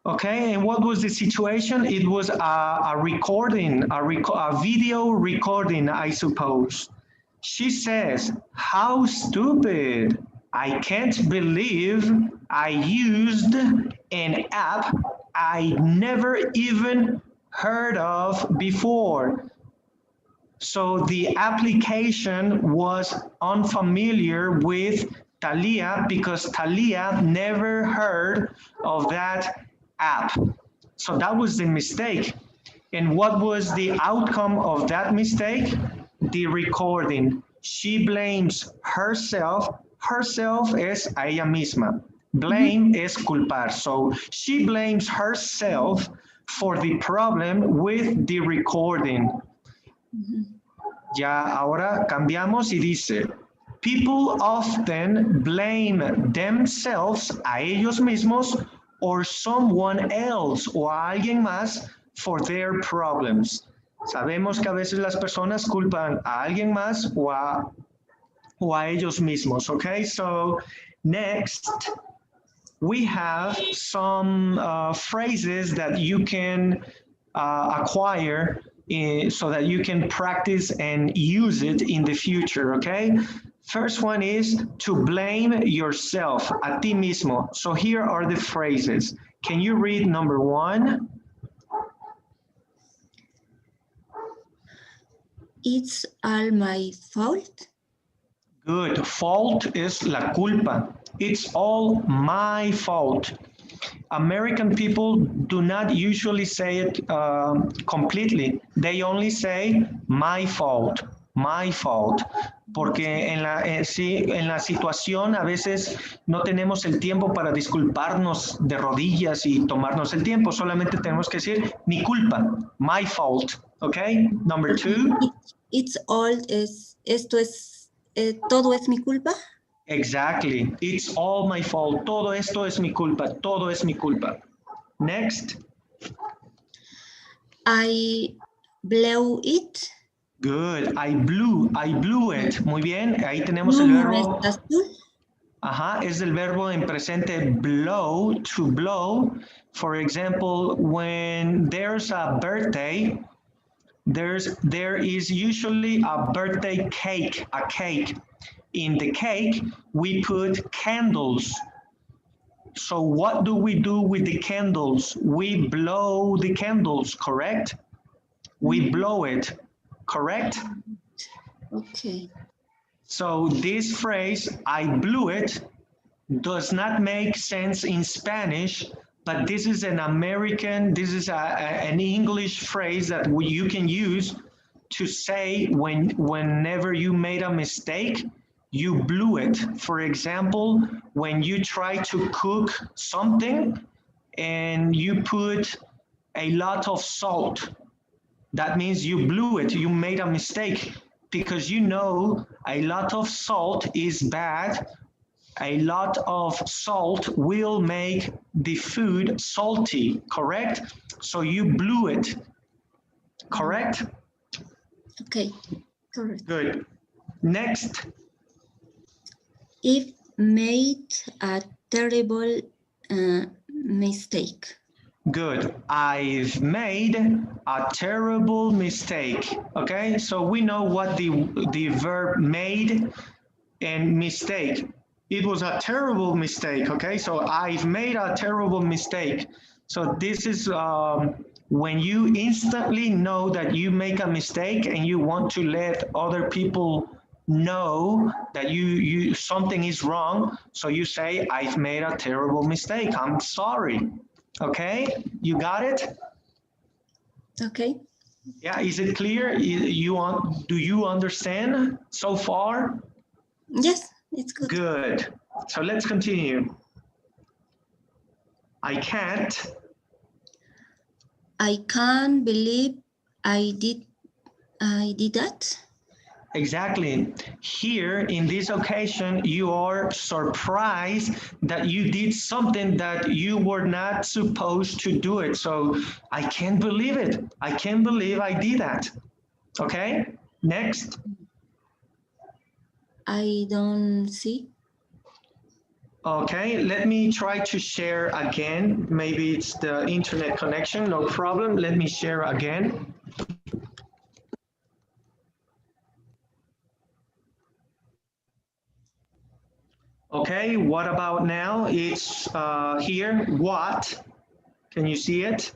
Okay, and what was the situation? It was a recording, a video recording, I suppose. She says, "How stupid. I can't believe I used an app I never even heard of before." So the application was unfamiliar with Talia because Talia never heard of that app. So that was the mistake. And what was the outcome of that mistake? The recording. She blames herself Herself es a ella misma. Blame es culpar. So she blames herself for the problem with the recording. Ya ahora cambiamos y dice, people often blame themselves, a ellos mismos, or someone else, o a alguien más, for their problems. Sabemos que a veces las personas culpan a alguien más o a ellos mismos, okay? So next, we have some phrases that you can acquire so that you can practice and use it in the future, okay? First one is to blame yourself, a ti mismo. So here are the phrases. Can you read number one? It's all my fault. Good. Fault is la culpa. It's all my fault. American people do not usually say it completely. They only say my fault, porque sí, en la situación a veces no tenemos el tiempo para disculparnos de rodillas y tomarnos el tiempo, solamente tenemos que decir mi culpa, my fault, okay? Number two. It's all todo es mi culpa. Exactly. It's all my fault. Todo esto es mi culpa. Todo es mi culpa. Next. I blew it. Good. I blew it. Muy bien. Ahí tenemos el verbo. ¿Estás tú? Ajá. Es el verbo en presente blow, to blow. For example, when there's a birthday, there is usually a birthday cake, a cake. In the cake, we put candles. So what do we do with the candles? We blow the candles, correct? We blow it, correct? Okay. So this phrase, I blew it, does not make sense in Spanish, but this is an American, this is an English phrase that you can use to say whenever you made a mistake, you blew it. For example, when you try to cook something and you put a lot of salt, that means you blew it, you made a mistake, because you know a lot of salt is bad. A lot of salt will make the food salty, correct? So you blew it, correct? Okay, correct. Good. Next. If made a terrible mistake. Good. I've made a terrible mistake. Okay, so we know what the verb made and mistake. It was a terrible mistake. Okay, so I've made a terrible mistake. So this is when you instantly know that you make a mistake and you want to let other people know that you something is wrong. So you say, I've made a terrible mistake. I'm sorry. Okay, you got it? Okay. Yeah, is it clear? Do you understand so far? Yes, it's good. Good. So let's continue. I can't believe I did that. Exactly. Here, in this occasion, you are surprised that you did something that you were not supposed to do it. So I can't believe it. I can't believe I did that. Okay, next. I don't see. Okay, let me try to share again. Maybe it's the internet connection, no problem. Let me share again. Okay, what about now? It's here, what? Can you see it?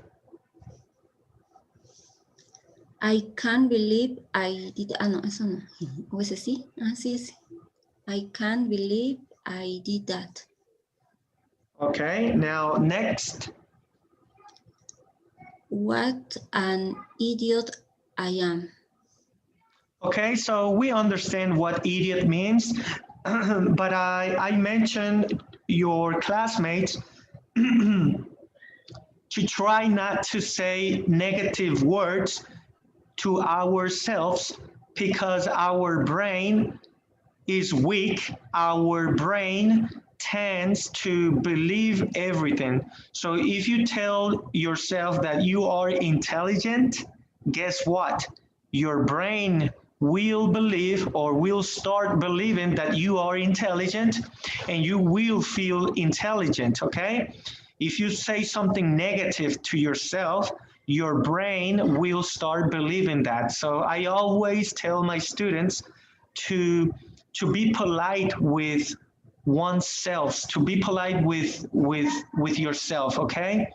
I can't believe I did. No, eso no. ¿O ese sí? Sí, ese. I can't believe I did that. Okay, now next. What an idiot I am. Okay, so we understand what idiot means. but I mentioned your classmates to try not to say negative words to ourselves because our brain is weak. Our brain tends to believe everything. So if you tell yourself that you are intelligent, guess what? Your brain will believe or will start believing that you are intelligent and you will feel intelligent, okay? If you say something negative to yourself, your brain will start believing that. So I always tell my students to be polite with oneself, to be polite with yourself, okay?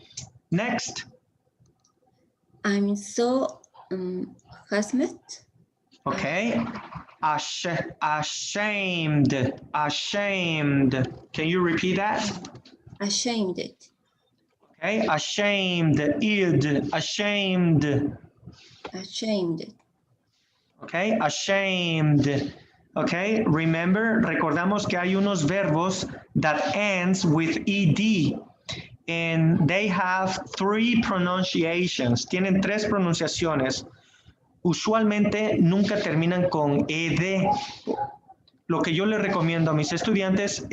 Next. I'm so hazmat. Okay. Ashamed. Ashamed. Can you repeat that? Ashamed. Okay. Ashamed. Id. Ashamed. Ashamed. Okay. Ashamed. Okay. Remember, recordamos que hay unos verbos that ends with ed. And they have 3 pronunciations. Tienen 3 pronunciaciones. Usualmente nunca terminan con ed. Lo que yo les recomiendo a mis estudiantes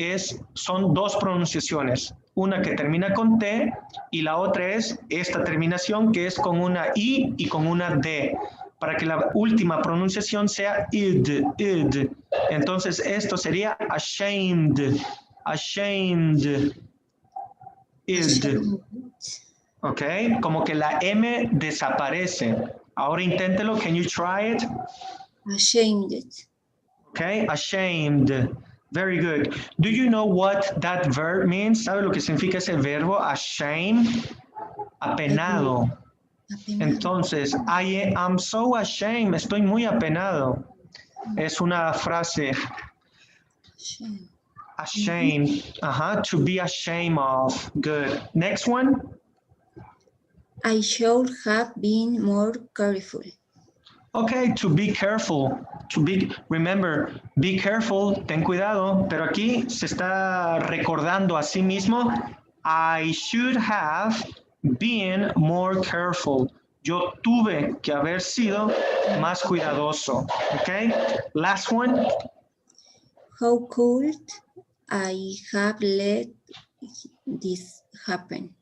son 2 pronunciaciones. Una que termina con T y la otra es esta terminación que es con una I y con una D, para que la última pronunciación sea id, id. Entonces esto sería ashamed, ashamed, id. Ok, como que la M desaparece. Ahora inténtelo, can you try it? Ashamed. Okay, ashamed. Very good. Do you know what that verb means? ¿Sabe lo que significa ese verbo? Ashamed. Apenado. Entonces, I am so ashamed. Estoy muy apenado. Es una frase. Ashamed. To be ashamed of. Good. Next one. I should have been more careful. Okay, to be careful. Remember, be careful, ten cuidado, pero aquí se está recordando a sí mismo, I should have been more careful. Yo tuve que haber sido más cuidadoso. Okay, last one. How could I have let this happen?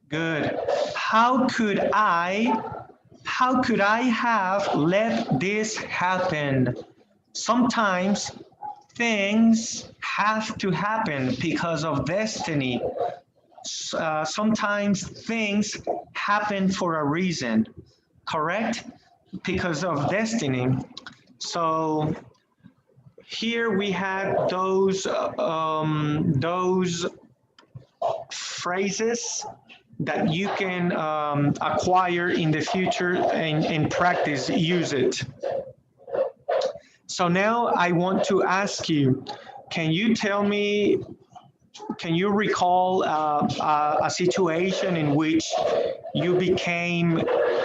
Good. How could I have let this happen? Sometimes things have to happen because of destiny. Sometimes things happen for a reason, correct? Because of destiny. So here we had those phrases that you can acquire in the future and practice, use it. So now I want to ask you, can you recall a situation in which you became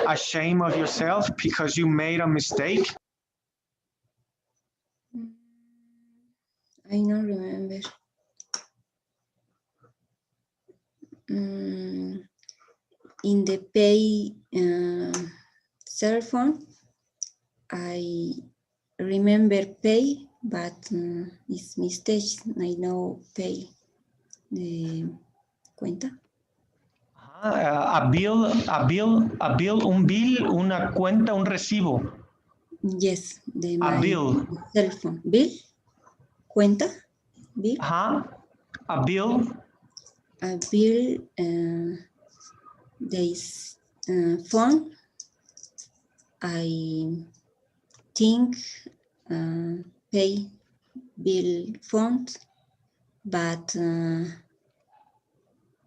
ashamed of yourself because you made a mistake? I don't remember. In the pay cell phone, I remember pay, but it's mistake. I know pay the cuenta. A bill, un bill, una cuenta, un recibo. Yes, the A bill. Cell phone. Bill, cuenta, bill. A bill. A bill, this phone, I think pay bill phone, but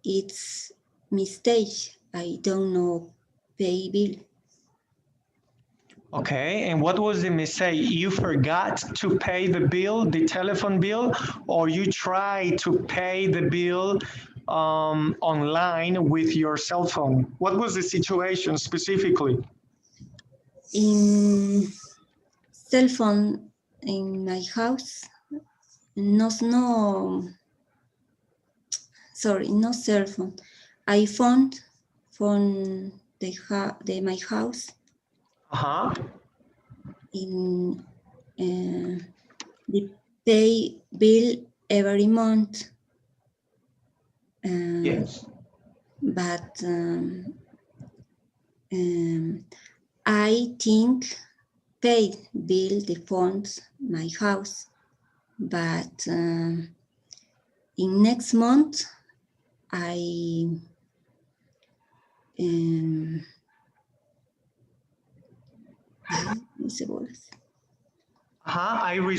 it's mistake. I don't know pay bill. Okay, and what was the mistake? You forgot to pay the bill, the telephone bill, or you tried to pay the bill online with your cell phone? What was the situation specifically? In cell phone in my house, sorry, no cell phone. iPhone from my house in the pay bill every month. Yes. But I think paid bill the phones my house, but in next month I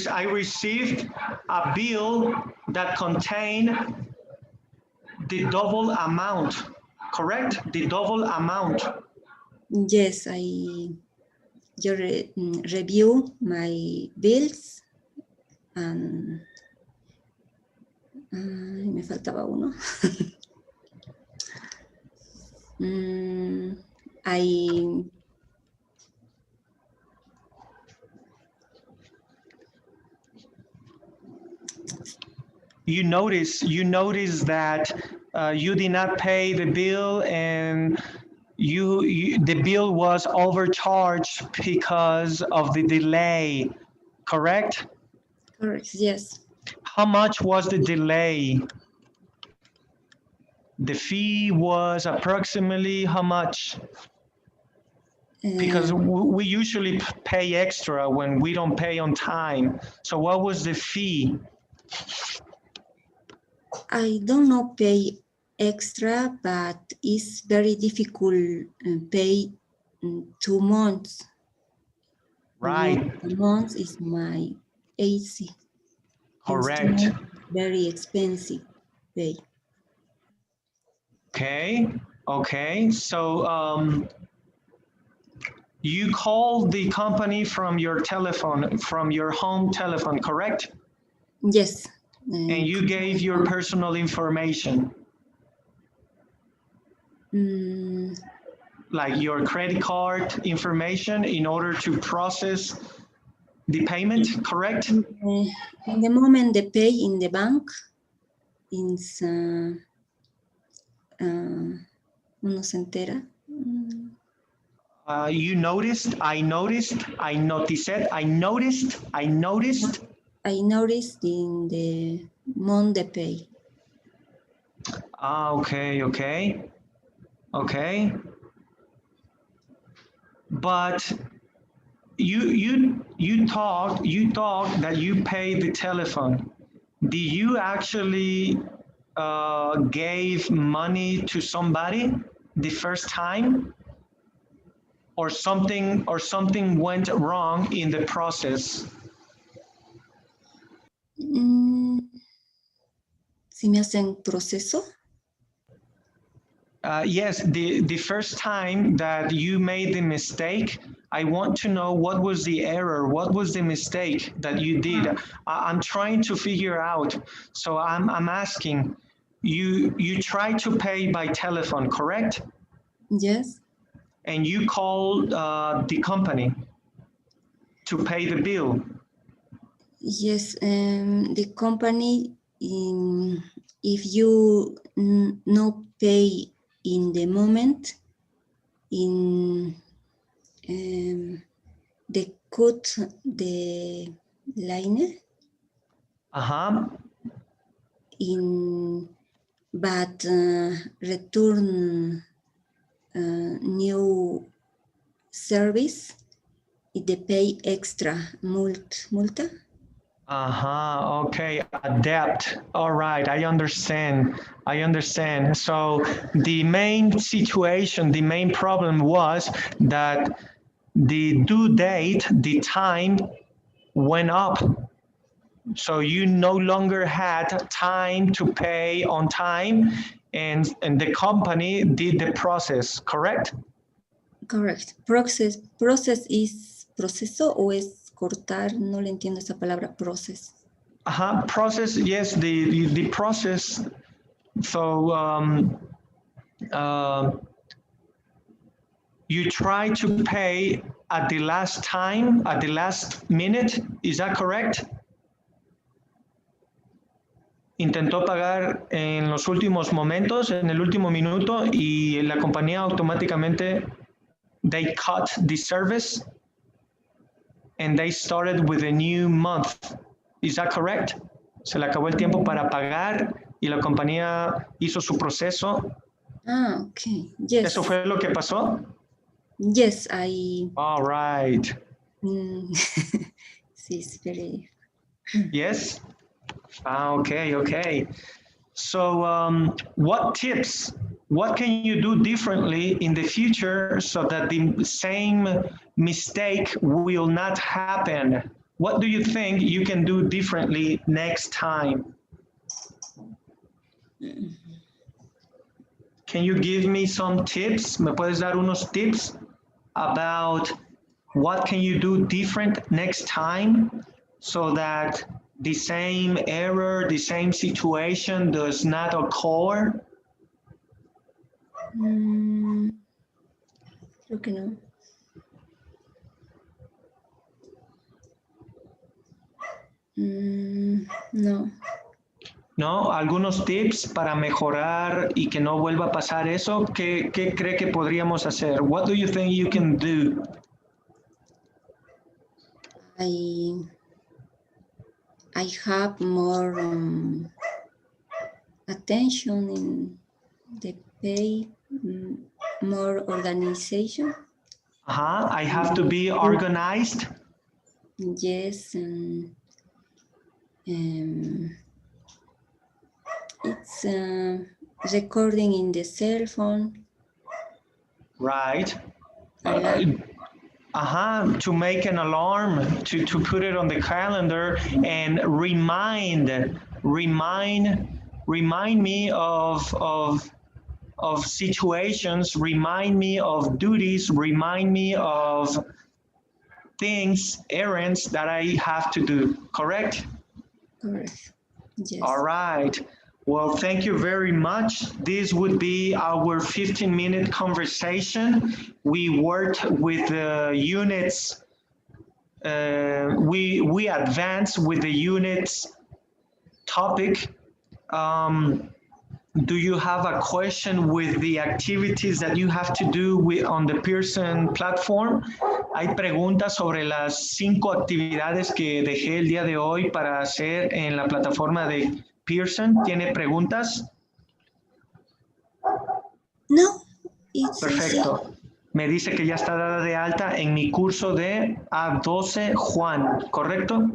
I received a bill that contained the double amount, correct? The double amount. Yes, review my bills and me faltaba uno. You notice that you did not pay the bill and the bill was overcharged because of the delay, correct? Correct, yes. How much was the delay? The fee was approximately how much? Because we usually pay extra when we don't pay on time. So what was the fee? I don't know pay extra, but it's very difficult pay 2 months. Right. A month is my AC. Correct. Very expensive pay. Okay. So you called the company from your telephone, from your home telephone, correct? Yes. And you gave your personal information, like your credit card information, in order to process the payment, correct? In the moment they pay in the bank, it's, uno se entera. You noticed, I noticed, I noticed, I noticed. I noticed in the month they pay. Okay. But you talked that you paid the telephone. Did you actually gave money to somebody the first time, or something went wrong in the process? Si me hacen proceso. Yes, the first time that you made the mistake, I want to know what was the error, what was the mistake that you did. I'm trying to figure out. So I'm asking, you tried to pay by telephone, correct? Yes. And you called the company to pay the bill. Yes, the company, if you no pay in the moment, they cut the line. But return new service, they pay extra multa. Okay, adapt. All right, I understand. So the main situation, the main problem was that the due date, the time went up. So you no longer had time to pay on time, and the company did the process, correct? Correct. Process is proceso o es cortar, no le entiendo esa palabra, process. Process, yes, the process. So you try to pay at the last time, at the last minute, is that correct? intentó pagar en los últimos momentos, en el último minuto, y la compañía automáticamente, they cut the service and they started with a new month. Is that correct? Se le acabó el tiempo para pagar y la compañía hizo su proceso. Ah, okay. Yes. ¿Eso fue lo que pasó? Yes, I. All right. Sí, it's very. Yes? Okay. So what can you do differently in the future so that the same mistake will not happen? What do you think you can do differently next time? Can you give me some tips? ¿Me puedes dar unos tips about what can you do different next time so that the same error, the same situation does not occur? Creo que no. No. ¿No? ¿Algunos tips para mejorar y que no vuelva a pasar eso? ¿Qué cree que podríamos hacer? What do you think you can do? I have more attention in the pay, more organization. I have to be organized. Yes, and it's recording in the cell phone. Right. To make an alarm, to put it on the calendar and remind me of situations, remind me of duties, remind me of things, errands that I have to do, correct? Correct. Yes. All right. Well, thank you very much. This would be our 15-minute conversation. We worked with the units. We advanced with the units topic. Do you have a question with the activities that you have to do on the Pearson platform? Hay preguntas sobre las 5 actividades que dejé el día de hoy para hacer en la plataforma de Pearson. ¿Tiene preguntas? No. Perfecto. Me dice que ya está dada de alta en mi curso de A12 Juan, ¿correcto?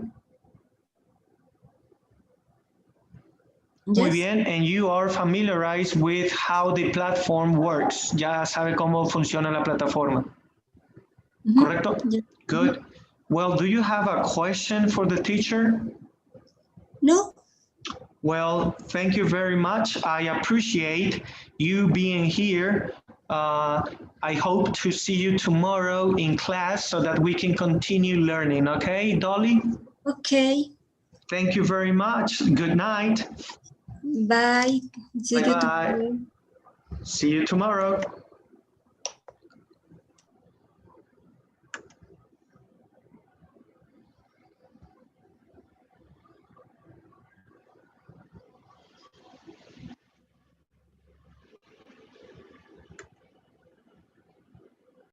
Yes. Muy bien, and you are familiarized with how the platform works. Ya sabe cómo funciona la plataforma. ¿Correcto? Yes. Good. Well, do you have a question for the teacher? No. Well, thank you very much. I appreciate you being here. I hope to see you tomorrow in class so that we can continue learning. Okay, Dolly? Okay. Thank you very much. Good night. Bye. See you tomorrow. See you tomorrow.